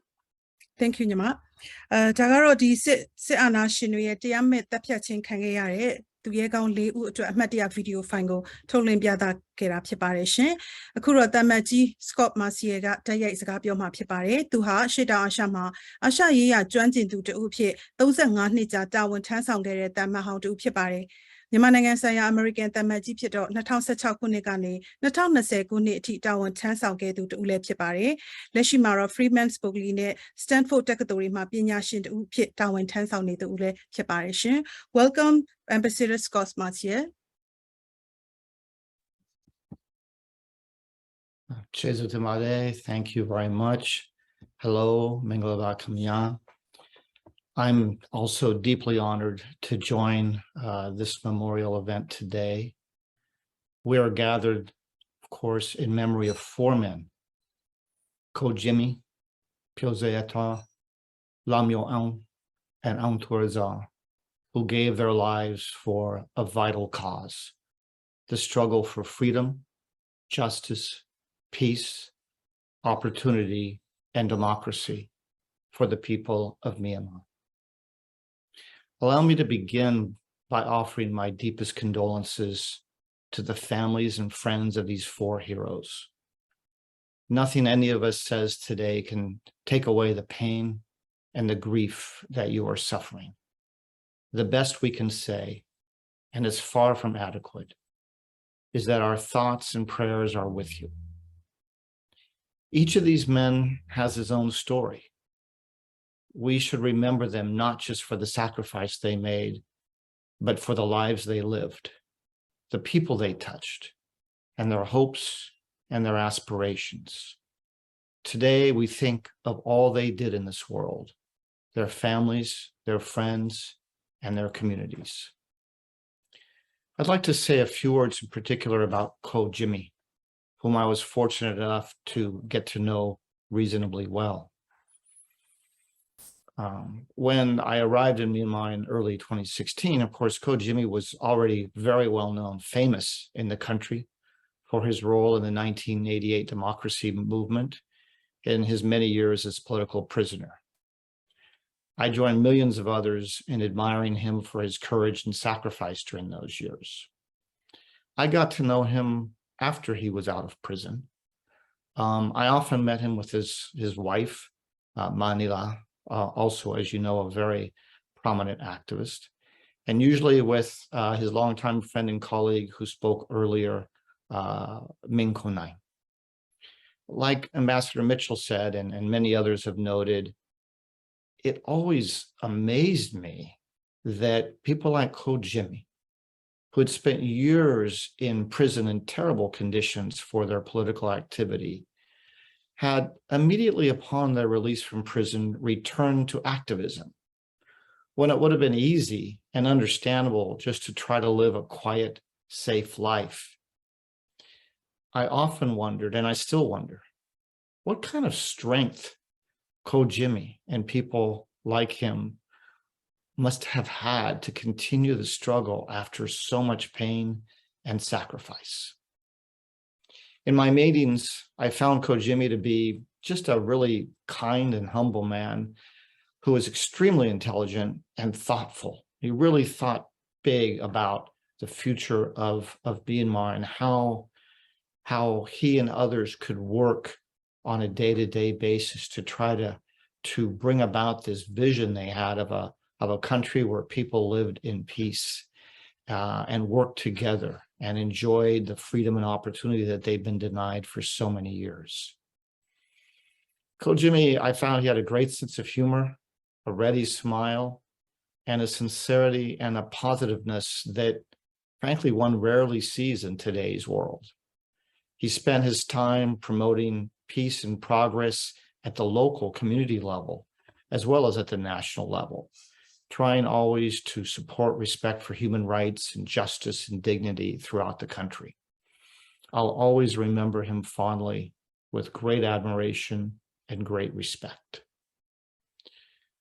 Thank you ညီမဒါကတော့ဒီစစ်အာဏာရှင်တွေရဲ့တရားမဲ့တပ်ဖြတ်ခြင်းခံခဲ့ရတဲ့သူရဲကောင်း၄ဦးအတွက်အမှတ်တရဗီဒီယိုဖိုင်ကိုထုတ်လွှင့်ပြသခဲ့တာဖြစ်ပါတယ်ရှင်အခုတော့တမတ်ကြီး Scot Marciel ကတိုက်ရိုက်စကားပြောမှာဖြစ်ပါတယ်သူဟာရှေ့တောင်အာရှမှာအာရှရေးရာကျွမ်းကျင်သူတဦးဖြစ်35နှစ်ကြာတာဝန်ထမ်းဆောင်ခဲ့တဲ့တမတ်ဟောင်းတဦးဖြစ်ပါတယ်မြန်မာနိုင်ငံဆိုင်ရာအမေရိကန်တမတ်ကြီးဖြစ်တော့2016ခုနှစ်ကနေ2020ခုနှစ်အထိတာဝန်ထမ်းဆောင်ခဲ့သူတဦးလည်းဖြစ်ပါတယ်လက်ရှိမှာတော့ Freeman Spokane နဲ့ Stanford တက္ကသိုလ်တွေမှာပညာရှင်တဦးဖြစ်တာဝန်ထမ်းဆောင်နေသူဦးလည်းဖြစ်ပါတယ်ရှင် Welcome Ambassador Scot Marciel. Thank you very much. Hello, Mingalaba Kamya. I'm also deeply honored to join this memorial event today. We are gathered, of course, in memory of four men, Ko Jimmy, Phyo Zeya Thaw, Aung, and Aung who gave their lives for a vital cause, the struggle for freedom, justice, peace, opportunity, and democracy for the people of Myanmar. Allow me to begin by offering my deepest condolences to the families and friends of these four heroes. Nothing any of us says today can take away the pain and the grief that you are suffering. The best we can say, and it's far from adequate, is that our thoughts and prayers are with you. Each of these men has his own story. We should remember them not just for the sacrifice they made, but for the lives they lived, the people they touched, and their hopes and their aspirations. Today, we think of all they did in this world, their families, their friends, and their communities. I'd like to say a few words in particular about Ko Jimmy, whom I was fortunate enough to get to know reasonably well. When I arrived in Myanmar in early 2016, of course, Ko Jimmy was already very well known, famous in the country for his role in the 1988 democracy movement in his many years as political prisoner. I joined millions of others in admiring him for his courage and sacrifice during those years. I got to know him after he was out of prison. I often met him with his wife, Ma Thinn, also, as you know, a very prominent activist, and usually with his longtime friend and colleague who spoke earlier, Minh Naing. Like Ambassador Mitchell said, and many others have noted, it always amazed me that people like Ko Jimmy, who had spent years in prison in terrible conditions for their political activity, had immediately upon their release from prison returned to activism, when it would have been easy and understandable just to try to live a quiet, safe life. I often wondered, and I still wonder, what kind of strength Ko Jimmy and people like him must have had to continue the struggle after so much pain and sacrifice. In my meetings, I found Ko Jimmy to be just a really kind and humble man who was extremely intelligent and thoughtful. He really thought big about the future of Myanmar and how he and others could work on a day-to-day basis to try to bring about this vision they had of a country where people lived in peace and worked together and enjoyed the freedom and opportunity that they've been denied for so many years. Ko Jimmy, I found he had a great sense of humor, a ready smile, and a sincerity and a positiveness that, frankly, one rarely sees in today's world. He spent his time promoting peace and progress at the local community level, as well as at the national level, trying always to support respect for human rights and justice and dignity throughout the country. I'll always remember him fondly with great admiration and great respect.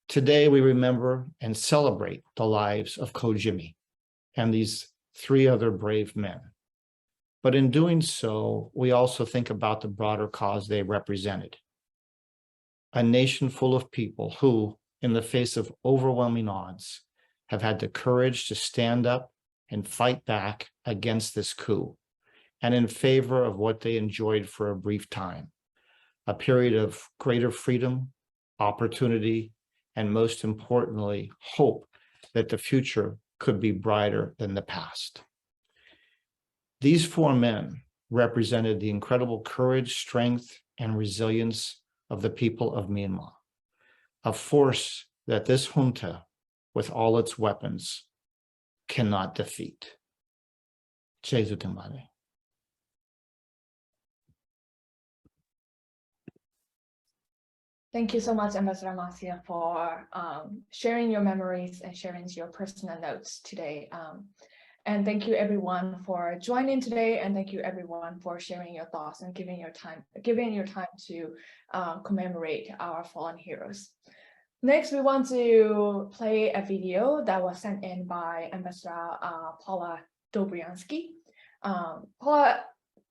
Today, we remember and celebrate the lives of Ko Jimmy and these 3 other brave men. But in doing so, we also think about the broader cause they represented. A nation full of people who, in the face of overwhelming odds, have had the courage to stand up and fight back against this coup, and in favor of what they enjoyed for a brief time, a period of greater freedom, opportunity, and most importantly, hope that the future could be brighter than the past. These 4 men represented the incredible courage, strength, and resilience of the people of Myanmar, a force that this junta, with all its weapons, cannot defeat. Jesu Tamale. Thank you so much, Ambassador Marciel, for sharing your memories and sharing your personal notes today. And thank you everyone for joining today, and thank you everyone for sharing your thoughts and giving your time to commemorate our fallen heroes. Next, we want to play a video that was sent in by Ambassador Paula Dobriansky. Paula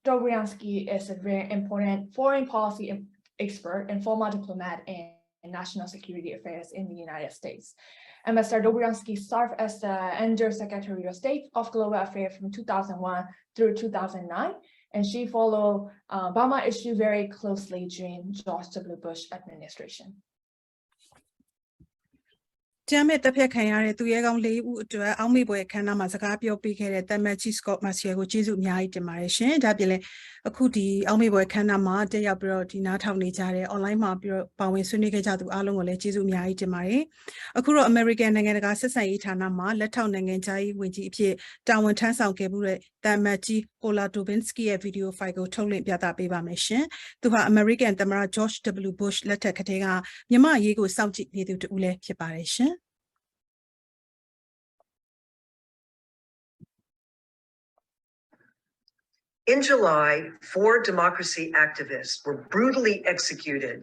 Dobriansky is a very important foreign policy expert and former diplomat in national security affairs in the United States. Ambassador Dobriansky served as the Under Secretary of State of Global Affairs from 2001 through 2009, and she followed Burma issue very closely during George W. Bush administration. ကျမ်းမဲ့တပ်ဖြတ်ခံရတဲ့သူရဲကောင်း၄ဦးအတွက်အောက်မေ့ပွဲအခမ်းအနားမှာစကားပြောပေးခဲ့တဲ့တမန်ကြီး Scot မာဆီယယ်ကိုကျေးဇူးအများကြီးတင်ပါတယ်ရှင်။ဒါပြင်လည်းအခုဒီအောက်မေ့ပွဲအခမ်းအနားမှာတက်ရောက်ပြီးတော့ဒီနားထောင်နေကြတဲ့ online မှာပြီးတော့ပါဝင်ဆွေးနွေးခဲ့ကြသူအားလုံးကိုလည်းကျေးဇူးအများကြီးတင်ပါတယ်။အခုတော့ American နိုင်ငံတကာဆက်ဆံရေးဌာနမှာလက်ထောက်နိုင်ငံခြားရေးဝန်ကြီးအဖြစ်တာဝန်ထမ်းဆောင်ခဲ့မှုတဲ့တမန်ကြီး Paula Dobriansky ရဲ့ video file ကိုထုတ်လွှင့်ပြသပေးပါမယ်ရှင်။သူဟာ American သမ္မတ George W. Bush လက်ထက်ကတည်းကမြန်မာရေးကိုစောင့်ကြည့်နေသူတူလည်းဖြစ်ပါတယ်ရှင်။ In July, 4 democracy activists were brutally executed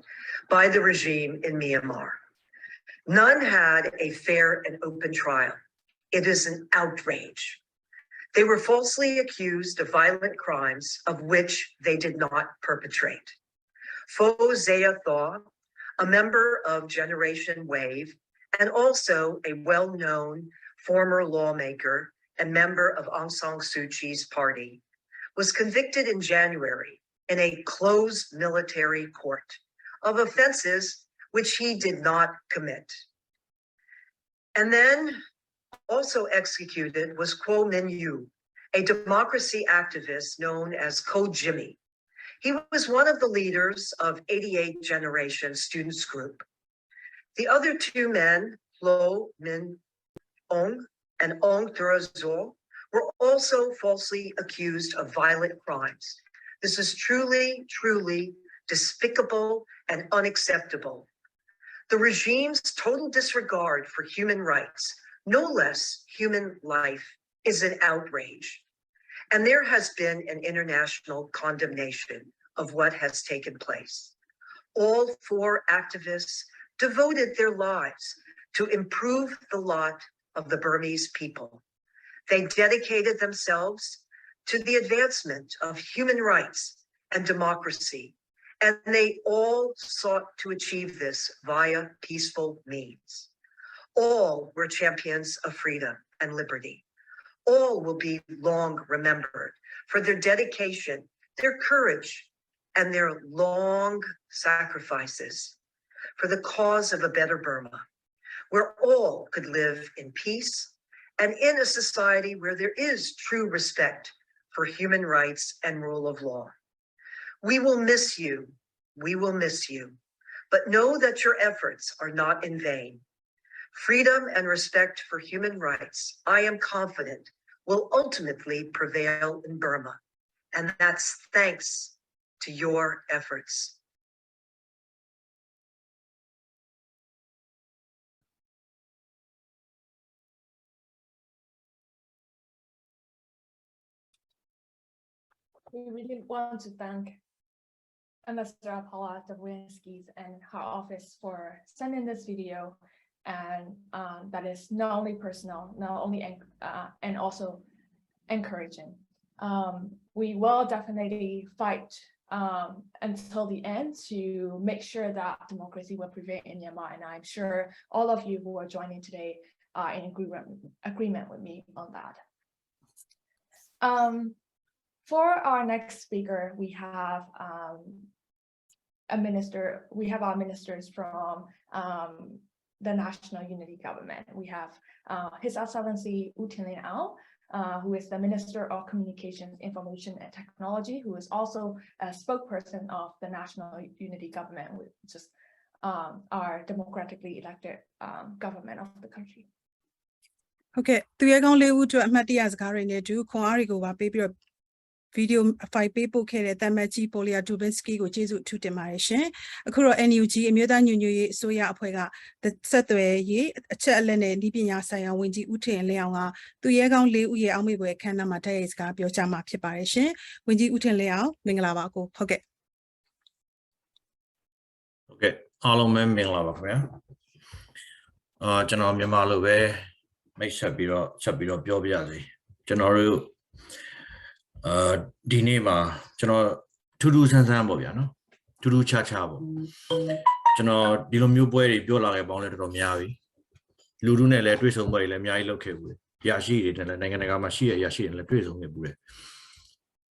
by the regime in Myanmar. None had a fair and open trial. It is an outrage. They were falsely accused of violent crimes of which they did not perpetrate. Phyo Zeya Thaw, a member of Generation Wave, and also a well-known former lawmaker and member of Aung San Suu Kyi's party, was convicted in January in a closed military court of offenses which he did not commit. And then also executed was Ko Min-yu, a democracy activist known as Ko Jimmy. He was one of the leaders of 88 Generation Students Group. The other 2 men, Lo Min Aung and Aung Thurazo, were also falsely accused of violent crimes. This is truly, truly despicable and unacceptable. The regime's total disregard for human rights, no less human life, is an outrage. And there has been an international condemnation of what has taken place. All 4 activists devoted their lives to improve the lot of the Burmese people. They dedicated themselves to the advancement of human rights and democracy, and they all sought to achieve this via peaceful means. All were champions of freedom and liberty. All will be long remembered for their dedication, their courage, and their long sacrifices for the cause of a better Burma, where all could live in peace and in a society where there is true respect for human rights and rule of law. We will miss you, but know that your efforts are not in vain. Freedom and respect for human rights, I am confident, will ultimately prevail in Burma, and that's thanks to your efforts. We really want to thank Ambassador Paula Dobriansky and her office for sending this video, and that is not only personal, not only and also encouraging. We will definitely fight until the end to make sure that democracy will prevail in Myanmar, and I'm sure all of you who are joining today are in agreement with me on that. For our next speaker, we have our ministers from the National Unity Government. We have His Excellency Linn, who is the Minister of Communications, Information and Technology, who is also a spokesperson of the National Unity Government, which is our democratically elected government of the country. Okay, tu ye kaung le u twa amat taya saka rai ne tu khon ari ko ba pe pi ro video file ပေးပို့ခဲ့တဲ့တမတ်ကြီး Paula Dobriansky ကိုကျေးဇူးအထူးတင်ပါတယ်ရှင်အခုတော့ NUG အမျိုးသားညွတ်ညွတ်ရေးအစိုးရအဖွဲ့ကဆက်သွယ်ရေးအချက်အလက်နဲ့ဤပညာဆိုင်ရာဝန်ကြီးဦးထင်လင်းအောင်ကသူရဲကောင်း၄ဦးရဲ့အောက်မေ့ပွဲခမ်းနားမှာတိုက်ရိုက်စကားပြောကြားမှာဖြစ်ပါတယ်ရှင်ဝန်ကြီးဦးထင်လင်းအောင်မင်္ဂလာပါကိုဟုတ်ကဲ့အားလုံးပဲမင်္ဂလာပါခင်ဗျာကျွန်တော်မြန်မာလိုပဲမိတ်ဆက်ပြီးတော့ပြောပြရစီကျွန်တော်တို့ဒီနေ့မှာကျွန်တော်ထူးထူးဆန်းဆန်းပေါ့ဗျာနော်ထူးထူးခြားခြားပေါ့ကျွန်တော်ဒီလိုမျိုးပွဲတွေပြောလာခဲ့ပေါင်းလဲတော်တော်များပြီလူထုနဲ့လည်းတွေ့ဆုံပွဲတွေလည်းအများကြီးလုပ်ခဲ့ဘူးရရှိတွေနဲ့လည်းနိုင်ငံတကာမှာရှိရရှိတယ်လည်းတွေ့ဆုံခဲ့ဘူးတယ်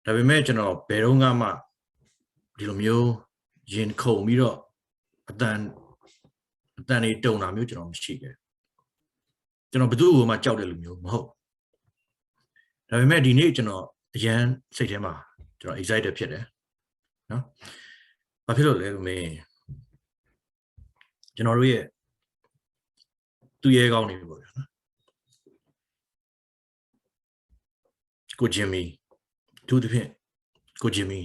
ဒါပေမဲ့ကျွန်တော်ဘယ်တော့မှဒီလိုမျိုးရင်ခုန်ပြီးတော့အတန်တွေတုံတာမျိုးကျွန်တော်မရှိခဲ့ကျွန်တော်ဘယ်သူ့ကိုမှကြောက်တဲ့လူမျိုးမဟုတ်ဒါပေမဲ့ဒီနေ့ကျွန်တော်အရန်စိတ်ထဲမှာကျွန်တော် excited ဖြစ်တယ်နော်ဘာဖြစ်လို့လဲမင်းကျွန်တော်တို့ရဲ့သူရဲကောင်းနေပြီပေါ့ဗျာနော်ကိုဂျင်မီသူတစ်ဖြင့်ကိုဂျင်မီ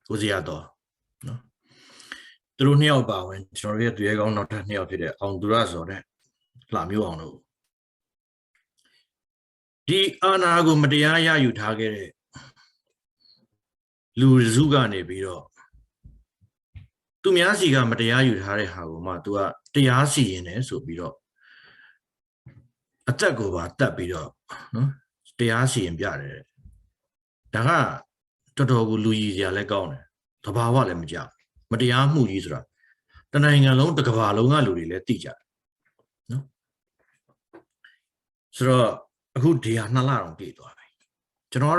ကိုဇေယျတော်နော်သူတို့နှစ်ယောက်ပါဝင်ကျွန်တော်တို့ရဲ့သူရဲကောင်းနောက်ထပ်နှစ်ယောက်ဖြစ်တဲ့အောင်သူရဆိုတဲ့လှမျိုးအောင်တို့ဒီအာဏာကိုမတရားရယူထားခဲ့တဲ့လူစုကနေပြီးတော့သူများစီကမတရားယူထားတဲ့ဟာကိုမှ तू ကတရားစီရင်တယ်ဆိုပြီးတော့အသက်ကိုပါတတ်ပြီးတော့နော်တရားစီရင်ပြတယ်ဒါကတော်တော်ကိုလူကြီးစရာလည်းကောင်းတယ်တဘာဝလည်းမကြောက်မတရားမှုကြီးဆိုတာတနိုင်ငံလုံးတစ်ကမ္ဘာလုံးကလူတွေလည်းသိကြတယ်နော်ဆိုတော့အခုဒီဟာ2လတော့ပြည့်သွားပြီကျွန်တော်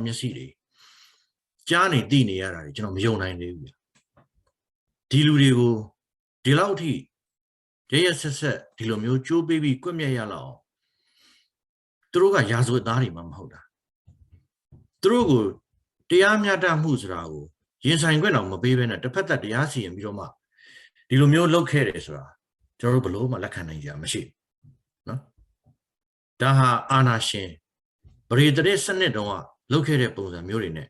မျက်စိတွေကြားနေသိနေရတာတွေကျွန်တော်မယုံနိုင်သေးဘူးဒီလူတွေကိုဒီလောက်အထိရဆက်ဒီလိုမျိုးကြိုးပေးပြီးကွက်မြက်ရလောက်သူတို့ကရာဇဝတ်သားတွေမှမဟုတ်တာသူတို့ကိုတရားမျှတမှုဆိုတာကိုရင်ဆိုင်ခွင့်တော့မပေးဘဲနဲ့တစ်ဖက်သက်တရားစီရင်ပြီးတော့မှဒီလိုမျိုးလုပ်ခဲ့တယ်ဆိုတာကျွန်တော်တို့ဘလို့မှလက်ခံနိုင်ကြမရှိနော်ဒါဟာအာဏာရှင်ဗရေတရက်စနစ်တုန်းကလုပ်ခဲ့တဲ့ပုံစံမျိုးတွေနဲ့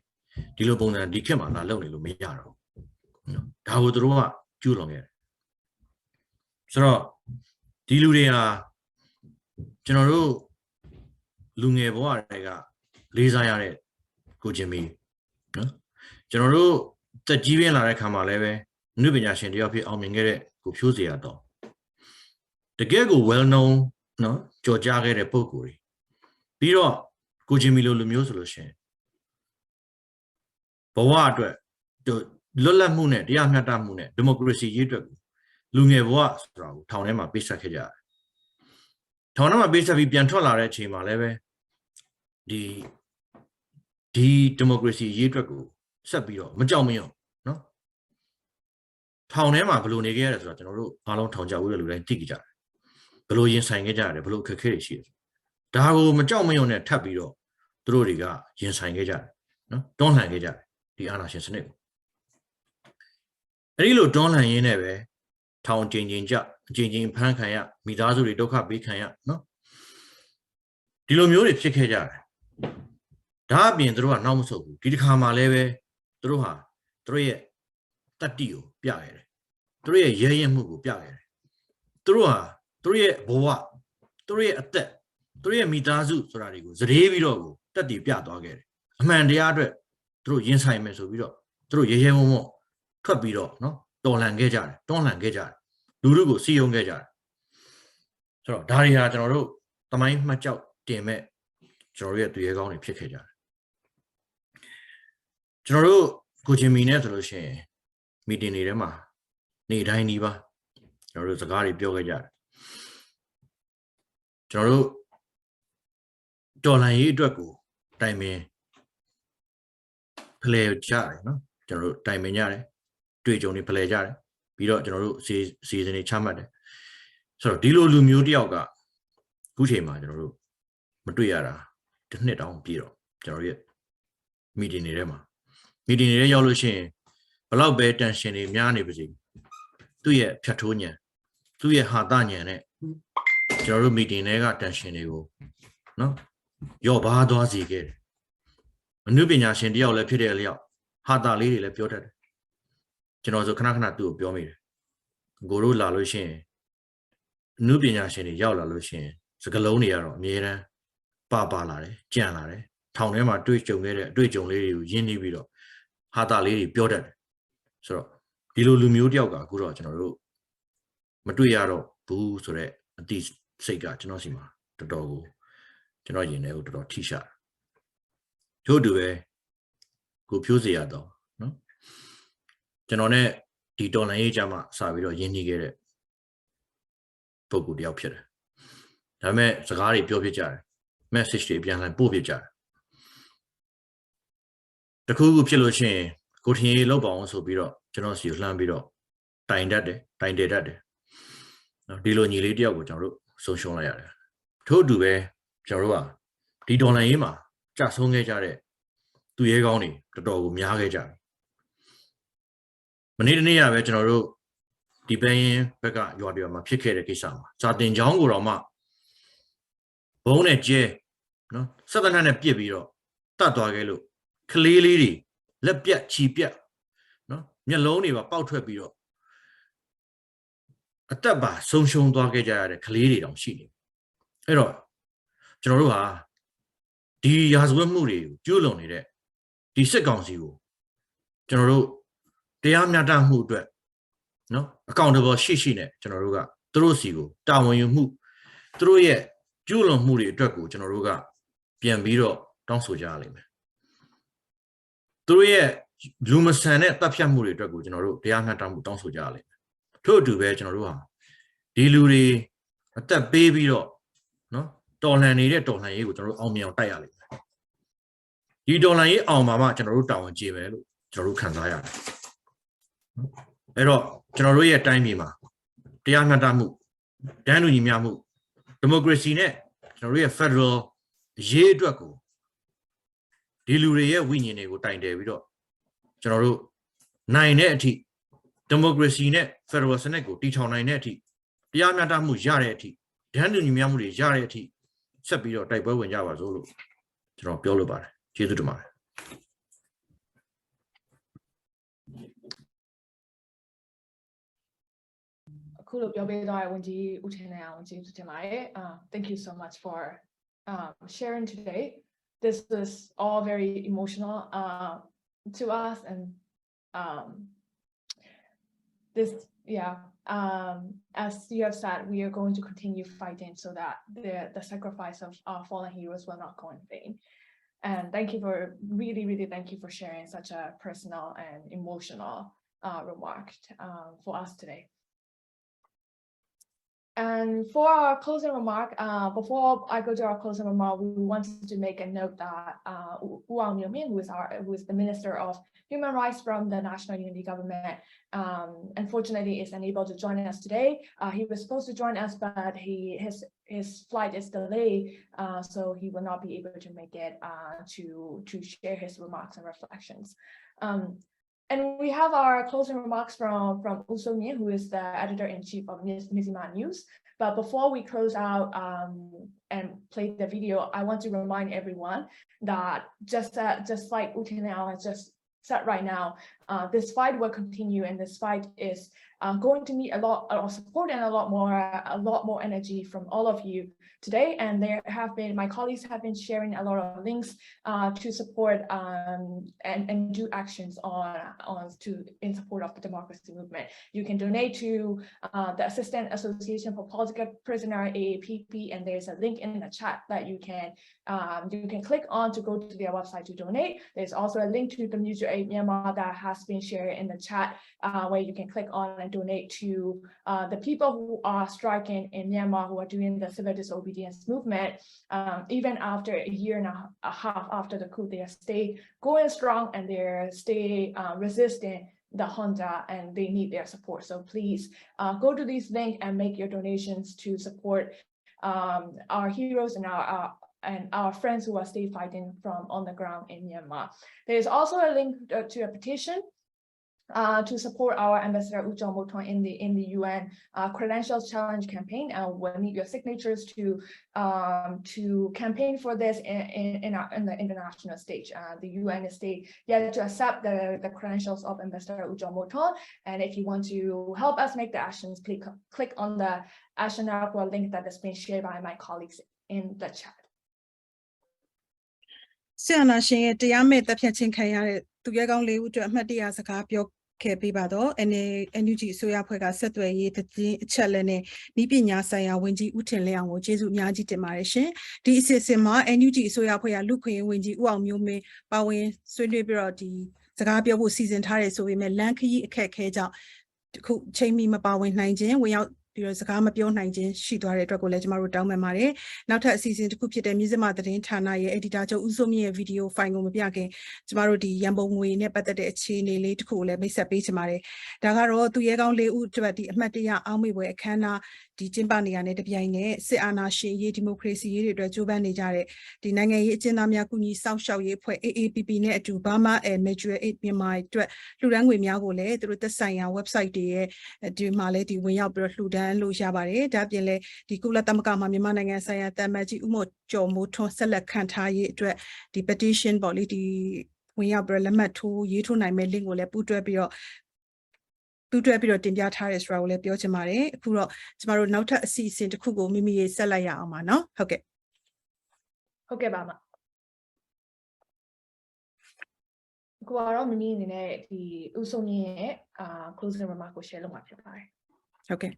ဒီလိုပုံစံဒီခေတ်မှာလာလုပ်နေလို့မရတော့ဘူးနော်ဒါကိုသူတို့ကကျူးလွန်ခဲ့တယ်ဆိုတော့ဒီလူတွေဟာကျွန်တော်တို့လူငယ်ဘဝတွေကလေးစားရတဲ့ကိုဂျင်မီနော်ကျွန်တော်တို့တက်ကြီးပြင်းလာတဲ့ခါမှာလည်းပဲနုပညာရှင်တယောက်ဖြစ်အောင်မြင်ခဲ့တဲ့ကိုဖြိုးစရာတော့တကယ်ကို well known နော်ကြော်ကြားခဲ့တဲ့ပုံကိုယ်ပြီးတော့ကိုဂျင်မီလိုလူမျိုးဆိုလို့ရှိရင်ဘဝအတွက်လွတ်လပ်မှုနဲ့တရားမျှတမှုနဲ့ဒီမိုကရေစီရေးအတွက်လူငယ်ဘဝဆိုတာကိုထောင်ထဲမှာပေးဆက်ခဲ့ကြတယ်ထောင်ထဲမှာပေးဆက်ပြီးပြန်ထွက်လာတဲ့အချိန်မှာလည်းပဲဒီဒီမိုကရေစီရေးအတွက်ကိုဆက်ပြီးတော့မကြောက်မရွံ့နော်ထောင်ထဲမှာဘယ်လိုနေခဲ့ရတယ်ဆိုတာကျွန်တော်တို့အားလုံးထောင်ကြဦးတဲ့လူတိုင်းသိကြတယ်ဘယ်လိုရင်ဆိုင်ခဲ့ကြရတယ်ဘယ်လိုအခက်အခဲတွေရှိတယ်ဒါကိုမကြောက်မရွံ့နဲ့ထပ်ပြီးတော့သူတို့တွေကရင်ဆိုင်ခဲ့ကြတယ်နော်တွန်းလှန်ခဲ့ကြတယ်ဒီအာဏာရှင်စနစ်ကိုအဲဒီလိုတွန်းလှန်ရင်းနဲ့ပဲထောင်ကျင်ဖမ်းခံရမိသားစုတွေဒုက္ခပေးခံရနော်ဒီလိုမျိုးတွေဖြစ်ခဲ့ကြတယ်ဒါအပြင်သူတို့ကနောက်မဆုတ်ဘူးဒီတစ်ခါမှလည်းပဲသူတို့ဟာသူတို့ရဲ့တတ္တိကိုပြခဲ့တယ်သူတို့ရဲ့ရဲရင်မှုကိုပြခဲ့တယ်သူတို့ဟာသူတို့ရဲ့ဘဝသူတို့ရဲ့အသက်သူတို့ရဲ့မိသားစုဆိုတာတွေကိုစရေပြီးတော့ကိုတ တက်တည်ပြသွားခဲ့တယ်အမှန်တရားအတွက်သူတို့ရင်ဆိုင်မယ်ဆိုပြီးတော့သူတို့ရေရဲဝုံဝုံထွက်ပြီးတော့နော်တော်လှန်ခဲ့ကြတယ်တွန်းလှန်ခဲ့ကြတယ်လူထုကိုစီယုံခဲ့ကြတယ်ဆိုတော့ဒါတွေဟာကျွန်တော်တို့သမိုင်းမှတ်ကြောက်တင်မဲ့ကျွန်တော်တို့ရဲ့သူရဲကောင်းတွေဖြစ်ခဲ့ကြတယ်ကျွန်တော်တို့ကိုချင်းမီနဲ့ဆိုလို့ရှိရင်မီတင်တွေထဲမှာနေ့တိုင်းဒီပါကျွန်တော်တို့စကားတွေပြောခဲ့ကြတယ်ကျွန်တော်တို့တော်လှန်ရေးအတွက်ကိုတိုင်ပင်ဖလှယ်ကြတယ်နော်ကျွန်တော်တို့တိုင်ပင်ကြတယ်တွေ့ကြုံတွေဖလှယ်ကြတယ်ပြီးတော့ကျွန်တော်တို့စီစဉ်တွေချမှတ်တယ်ဆိုတော့ဒီလိုလူမျိုးတယောက်ကခုချိန်မှာကျွန်တော်တို့မတွေ့ရတာတစ်နှစ်တောင်ပြည့်တော့ကျွန်တော်ရဲ့မီတင်တွေထဲမှာမီတင်တွေရောက်လို့ရှိရင်ဘလောက်ပဲတန်ရှင်တွေများနေပါစေသူ့ရဲ့ဖြတ်ထိုးညံသူ့ရဲ့ဟာတညံနဲ့ကျွန်တော်တို့မီတင်တွေကတန်ရှင်တွေကိုနော်ရော့ဘားသွားစေခဲ့တယ်အနုပညာရှင်တယောက်လည်းဖြစ်တဲ့အလျောက်ဟာတာလေးတွေလည်းပြောတတ်တယ်ကျွန်တော်ဆိုခဏခဏသူ့ကိုပြောမိတယ်ကိုတို့လာလို့ရှိရင်အနုပညာရှင်တွေရောက်လာလို့ရှိရင်စကလုံးတွေကတော့အမြဲတမ်းပါလာတယ်ကြံလာတယ်ထောင်ထဲမှာတွေ့ကြုံခဲ့တဲ့အတွေ့အကြုံလေးတွေကိုရင်းနှီးပြီးတော့ဟာတာလေးတွေပြောတတ်တယ်ဆိုတော့ဒီလိုလူမျိုးတယောက်ကအခုတော့ကျွန်တော်တို့မတွေ့ရတော့ဘူးဆိုတော့အတိစိတ်ကကျွန်တော်စီမှာတော်တော်ကိုကျွန်တော်ရင်ထဲကိုတော်တော်ထိရှာတယ်တို့တူပဲကိုဖြိုးစရာတော့နော်ကျွန်တော် ਨੇ ဒီတော်လိုင်းရေးကြမှာစပြီးတော့ရင်းနှီးခဲ့တဲ့ပုဂ္ဂိုလ်တယောက်ဖြစ်တယ်ဒါပေမဲ့စကားတွေပြောပြကြတယ် message တွေပြန်လှန်ပို့ပြကြတယ်တခုခုဖြစ်လို့ရှိရင်ကိုထင်ရေးလောက်ပါအောင်ဆိုပြီးတော့ကျွန်တော်စီကိုလှမ်းပြီးတော့တိုင်တတ်တယ်နော်ဒီလိုညီလေးတယောက်ကိုကျွန်တော်တို့ဆုံးရှုံးလိုက်ရတယ်ထို့အတူပဲကျွန်တော်တို့ကဒီဒေါ်လာရေးမှာကြာဆုံးခဲ့ကြတဲ့သူရဲကောင်းတွေတော်တော်ကိုများခဲ့ကြတယ်မနေ့တနေ့ကပဲကျွန်တော်တို့ဒီပန်းရင်ဘက်ကရွာတွေမှာဖြစ်ခဲ့တဲ့ကိစ္စမှာစာတင်ကျောင်းကိုတော့မှဘုံနဲ့ကျဲနော်စက်တနက်နဲ့ပြစ်ပြီးတော့တတ်သွားခဲ့လို့ကလေးလေးတွေလက်ပြတ်ချီပြတ်နော်မျက်လုံးတွေပါပေါက်ထွက်ပြီးတော့အသက်ပါဆုံးရှုံးသွားခဲ့ကြရတဲ့ကလေးတွေတောင်ရှိနေအဲ့တော့ကျွန်တော်တို့ဟာဒီရာဇဝတ်မှုတွေကိုကျူးလွန်နေတဲ့ဒီစစ်ကောင်စီကိုကျွန်တော်တို့တရားမျှတမှုအတွက်နော် accountable ရှိနဲ့ကျွန်တော်တို့ကသူတို့စီကိုတာဝန်ယူမှုသူတို့ရဲ့ကျူးလွန်မှုတွေအတွက်ကိုကျွန်တော်တို့ကပြန်ပြီးတော့တောင်းဆိုကြရလိမ့်မယ်သူတို့ရဲ့လူမဆန်တဲ့တပ်ဖြတ်မှုတွေအတွက်ကိုကျွန်တော်တို့တရားမျှတမှုတောင်းဆိုကြရလိမ့်မယ်ထို့အတူပဲကျွန်တော်တို့ဟာဒီလူတွေအသက်ပေးပြီးတော့နော်တော်လှန်နေတဲ့တော်လှန်ရေးကိုကျွန်တော်တို့အောင်မြင်အောင်တိုက်ရလိမ့်မယ်ဒီတော်လှန်ရေးအောင်မှာမှကျွန်တော်တို့တာဝန်ကျေမယ်လို့ကျွန်တော်တို့ခံစားရတယ်အဲ့တော့ကျွန်တော်တို့ရဲ့တိုင်းပြည်မှာတရားမျှတမှုတန်းတူညီမျှမှုဒီမိုကရေစီနဲ့ကျွန်တော်တို့ရဲ့ Federal ရေးအတွက်ကိုဒီလူတွေရဲ့ဝိညာဉ်တွေကိုတိုင်တယ်ပြီးတော့ကျွန်တော်တို့နိုင်တဲ့အထိဒီမိုကရေစီနဲ့ Federal စနစ်ကိုတည်ထောင်နိုင်တဲ့အထိတရားမျှတမှုရတဲ့အထိတန်းတူညီမျှမှုတွေရတဲ့အထိဆက်ပြီးတော့တိုက်ပွဲဝင်ကြပါစို့လို့ကျွန်တော်ပြောလိုပါတယ်ကျေးဇူးတင်ပါတယ်အခုလိုပြောပေးသွားတဲ့ဝန်ကြီးဦးထင်နိုင်အောင်ကျေးဇူးတင်ပါတယ် Thank you so much for sharing today. This is all very emotional to us, and this as you have said, we are going to continue fighting so that the sacrifice of our fallen heroes will not go in vain. And thank you for really thank you for sharing such a personal and emotional remark for us today. And for our closing remark, before I go to our closing remark, we wanted to make a note that Myint, who is the Minister of Human Rights from the National Unity Government, unfortunately is unable to join us today. He was supposed to join us, but his flight is delayed, so he will not be able to make it to share his remarks and reflections. And we have our closing remarks from Myint, who is the editor-in-chief of Mizzima News. But before we close out and play the video, I want to remind everyone that just like Htin has just said right now, this fight will continue, and this fight is going to need a lot of support and a lot more energy from all of you today. And my colleagues have been sharing a lot of links to support and do actions in support of the democracy movement. You can donate to the Assistant Association for Political Prisoner AAPP, and there's a link in the chat that you can click on to go to their website to donate. There's also a link to the Mutual Aid Myanmar that has been shared in the chat, where you can click on and donate to the people who are striking in Myanmar, who are doing the civil disobedience movement. Even after a year and a half after the coup, they stay going strong and they stay resisting the junta, and they need their support. So please go to this link and make your donations to support our heroes and our friends who are still fighting from on the ground in Myanmar. There is also a link to a petition to support our Ambassador Ma Thinn Thiri in the UN Credentials Challenge campaign. We'll need your signatures to campaign for this in the international stage. The UN is yet to accept the credentials of Ambassador Ma Thinn Thiri. And if you want to help us make the actions, please click on the action article link that has been shared by my colleagues in the chat. ဆရာနာရှင်ရဲ့တရားမဲ့တပ်ဖြတ်ခြင်းခံရတဲ့သူရဲကောင်း၄ဦးအတွက်အမှတ်တရစကားပြောခဲ့ပေးပါတော့ NUG အစိုးရအဖွဲ့ကဆက်သွယ်ရေးသတင်းအချက်အလက်နဲ့ဤပညာဆိုင်ရာဝန်ကြီးဦးထင်လင်းအောင်ကိုကျေးဇူးအများကြီးတင်ပါတယ်ရှင်ဒီအစီအစဉ်မှာ NUG အစိုးရအဖွဲ့ကလူခွင့်ဝန်ကြီးဦးအောင်မျိုးမင်းပါဝင်ဆွေးနွေးပြီးတော့ဒီစကားပြောဖို့စီစဉ်ထားတယ်ဆိုပေမဲ့လမ်းခရီးအခက်အခဲကြောင့်အခုချိန်မီမပါဝင်နိုင်ခြင်းဝင်ရောက်ပြီးတော့စကားမပြောနိုင်ခြင်းရှိသွားတဲ့အတွက်ကိုလည်းကျွန်တော်တို့တောင်းပန်ပါတယ်နောက်ထပ်အစီအစဉ်တစ်ခုဖြစ်တဲ့မြစ်စမသတင်းဌာနရဲ့ editor ချုပ်ဦးစိုးမြင့်ရဲ့ဗီဒီယိုဖိုင်ကိုမပြခင်ကျွန်တော်တို့ဒီရန်ပုံငွေနဲ့ပတ်သက်တဲ့အခြေအနေလေးတစ်ခုကိုလည်းမိတ်ဆက်ပေးချင်ပါတယ်ဒါကတော့သူရဲကောင်း၄ဦးအတွက်ဒီအမှတ်တရအောက်မေ့ပွဲအခမ်းအနားဒီကျင်းပနေရတဲ့တပြိုင်နက်စစ်အာဏာရှင်ရေးဒီမိုကရေစီရေးတွေအတွက်ကြိုးပမ်းနေကြတဲ့ဒီနိုင်ငံရေးအကျဉ်းသားများကုညီစောင့်ရှောက်ရေးအဖွဲ့ AAPP နဲ့အတူ Burma and Mutual Aid မြန်မာအတွက်လှူဒန်းငွေများကိုလည်းသူတို့သက်ဆိုင်ရာ website တွေရဲ့ဒီမှာလည်းဒီဝင်ရောက်ပြီးတော့လှူဒန်းလို့ရပါတယ်ဒါပြင်လည်းဒီကုလသမဂ္ဂမှာမြန်မာနိုင်ငံဆိုင်ရာတမန်ကြီးဦးမိုးကျော်မိုးထွန်းဆက်လက်ခံထားရေးအတွက်ဒီ petition ပေါ့လေဒီဝင်ရောက်ပြီးတော့လက်မှတ်ထိုးရေးထိုးနိုင်မဲ့ link ကိုလည်းပူးတွဲပြီးတော့တင်ပြထားရဲဆိုတာကိုလည်းပြောချင်ပါတယ်အခုတော့ကျမတို့နောက်ထပ်အစီအစဉ်တစ်ခုကိုမိမိရေးဆက်လိုက်ရအောင်ပါเนาะဟုတ်ကဲ့ပါမအခုကတော့မိမိအနေနဲ့ဒီဥဆုံးမြင့်ရဲ့ closing remark ကို share လုပ်မှာဖြစ်ပါတယ်ဟုတ်ကဲ့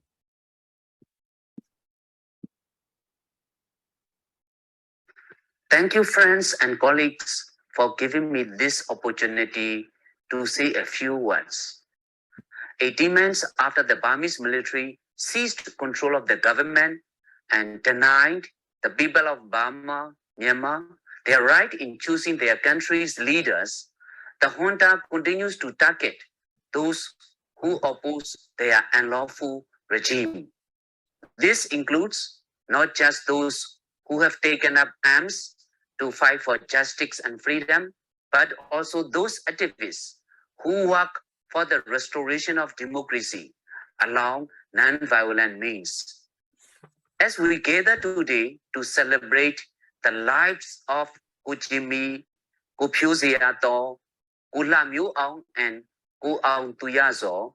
Thank you, friends and colleagues, for giving me this opportunity to say a few words. 18 months after the Burmese military seized control of the government and denied the people of Burma, Myanmar, their right in choosing their country's leaders, the junta continues to target those who oppose their unlawful regime. This includes not just those who have taken up arms to fight for justice and freedom, but also those activists who work for the restoration of democracy along non-violent means. As we gather today to celebrate the lives of Phyo Zeya Thaw, Aung, and Aung Tuyazo,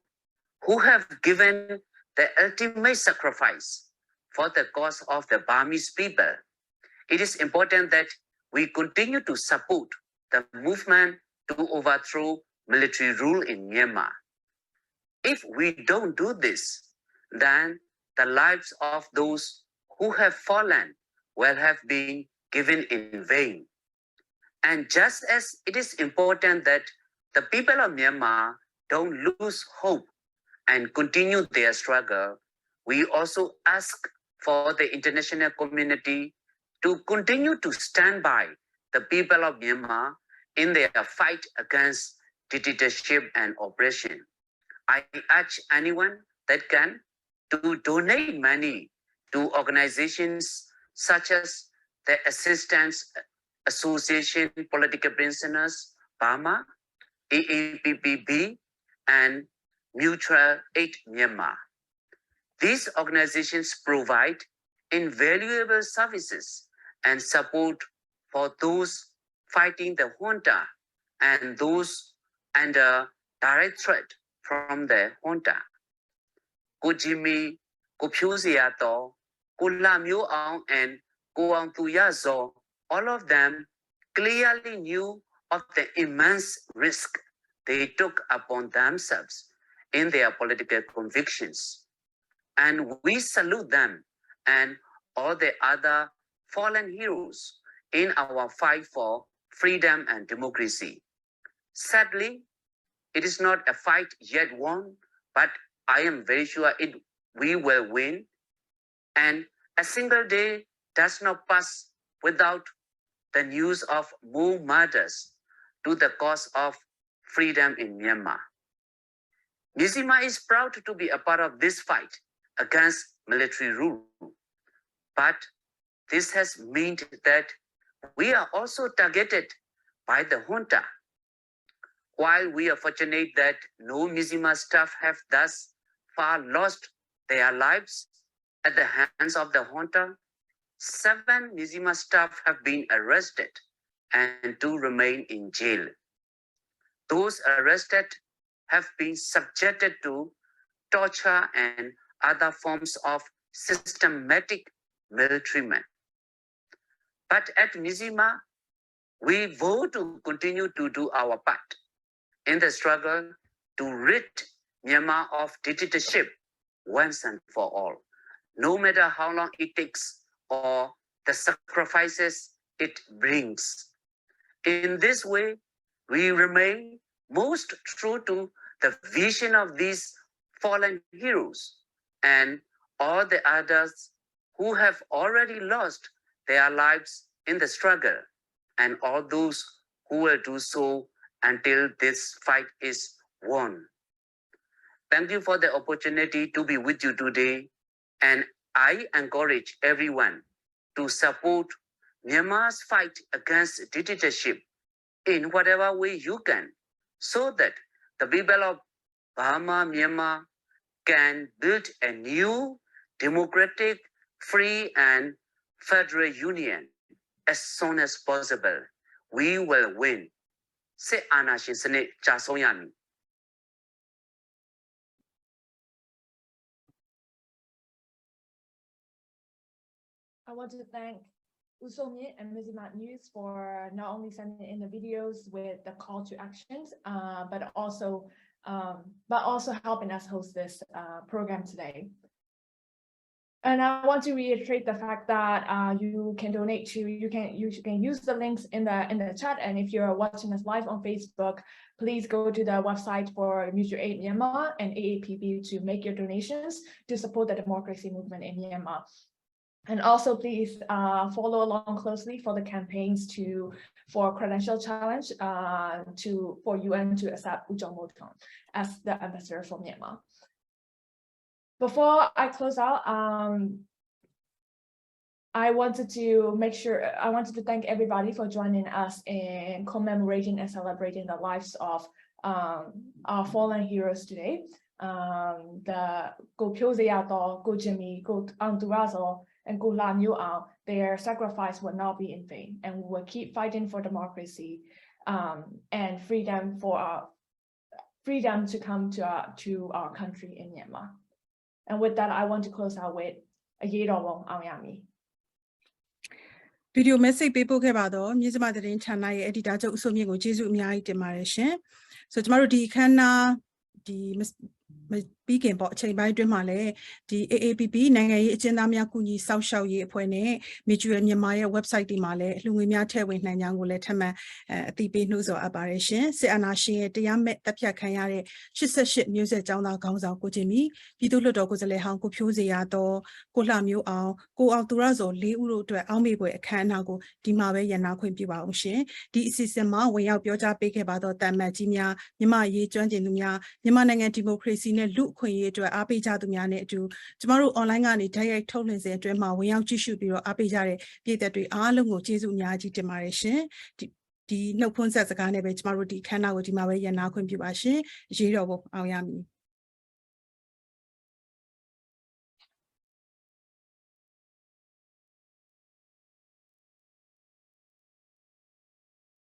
who have given the ultimate sacrifice for the cause of the Burmese people, it is important that we continue to support the movement to overthrow military rule in Myanmar. If we don't do this, then the lives of those who have fallen will have been given in vain. And just as it is important that the people of Myanmar don't lose hope and continue their struggle, we also ask for the international community to continue to stand by the people of Myanmar in their fight against dictatorship and oppression. I urge anyone that can to donate money to organizations such as the Assistance Association Political Prisoners, Burma, AAPPB, and Mutual Aid Myanmar. These organizations provide invaluable services and support for those fighting the junta and those under direct threat from the junta. Phyo Zeya Thaw, Aung, and Aung Tuyazo, all of them clearly knew of the immense risk they took upon themselves in their political convictions. And we salute them and all the other fallen heroes in our fight for freedom and democracy. Sadly, it is not a fight yet won, but I am very sure we will win. And a single day does not pass without the news of more murders to the cause of freedom in Myanmar. Mizzima is proud to be a part of this fight against military rule. But this has meant that we are also targeted by the junta. While we are fortunate that no Mizzima staff have thus far lost their lives at the hands of the junta, 7 Mizzima staff have been arrested and 2 remain in jail. Those arrested have been subjected to torture and other forms of systematic maltreatment. But at Mizzima, we vow to continue to do our part in the struggle to rid Myanmar of dictatorship once and for all, no matter how long it takes or the sacrifices it brings. In this way, we remain most true to the vision of these fallen heroes and all the others who have already lost their lives in the struggle, and all those who will do so until this fight is won. Thank you for the opportunity to be with you today, and I encourage everyone to support Myanmar's fight against dictatorship in whatever way you can, so that the people of Burma, Myanmar can build a new, democratic, free and federal union as soon as possible. We will win. Sit Anashin Senate Chasoyami. I want to thank Myint and Mizzima News for not only sending in the videos with the call to actions, but also helping us host this program today. And I want to reiterate the fact that you can donate to, you can use the links in the chat. And if you're watching us live on Facebook, please go to the website for Mutual Aid Myanmar and AAPB to make your donations to support the democracy movement in Myanmar. And also, please follow along closely for the campaigns for credential challenge for UN to accept Ujong Mothon as the ambassador for Myanmar. Before I close out, I wanted to thank everybody for joining us in commemorating and celebrating the lives of our fallen heroes today. The Phyo Zeya Thaw, Jimmy, Aung Tuyazo, and Aung, their sacrifice will not be in vain, and we will keep fighting for democracy and freedom to come to our country in Myanmar. And with that, I want to close out with a Yedawong Aoyami. Video message people ke ba do Mizzima News Channel ye editor chok Uso Myint ko jesu amyayi tin pare shin. So ကျမတို့ဒီခန်းနာဒီပြီးခင်ပေါ့အချိန်ပိုင်းအတွင်းမှာလည်းဒီ AAPP နိုင်ငံရေးအကျဉ်းသားများကုညီစောင့်ရှောက်ရေးအဖွဲ့နဲ့ Mutual မြန်မာရဲ့ website ဒီမှာလည်းအလှူငွေများထည့်ဝင်နိုင်ကြောင်းကိုလည်းထပ်မံအသိပေးနှိုးဆော်အပ်ပါတယ်ရှင်စစ်အာဏာရှင်ရဲ့တရားမဲ့တပ်ဖြတ်ခံရတဲ့88မျိုးဆက်ကျောင်းသားခေါင်းဆောင်ကိုချင်းမီပြည်သူ့လွှတ်တော်ကိုယ်စားလှယ်ဟောင်းကိုဖြိုးစေရတော့ကိုလှမျိုးအောင်ကိုအောင်သူရဇော်၄ဦးတို့အတွက်အောက်မေ့ပွဲအခမ်းအနားကိုဒီမှာပဲရန်နာခွင့်ပြုပါအောင်ရှင်ဒီအစီအစဉ်မှာဝင်ရောက်ပြောကြားပေးခဲ့ပါတော့တာမတ်ကြီးများမြန်မာရေးကျွမ်းကျင်သူများမြန်မာနိုင်ငံဒီမိုကရေစီနဲ့လူခွင့်ရေးအတွက်အားပေးကြသူများနဲ့အတူကျမတို့ online ကနေဓာတ်ရိုက်ထုတ်လွှင့်စဉ်အတွင်းမှာဝင်ရောက်ကြည့်ရှုပြီးတော့အားပေးကြတဲ့ပြည်သက်တွေအားလုံးကိုကျေးဇူးအများကြီးတင်ပါတယ်ရှင်ဒီနှုတ်ခွန်းဆက်စကားနဲ့ပဲကျမတို့ဒီခန်းနာကိုဒီမှာပဲရန်နာခွင့်ပြုပါရှင်ရေတော်ဘုံအောင်ရမည်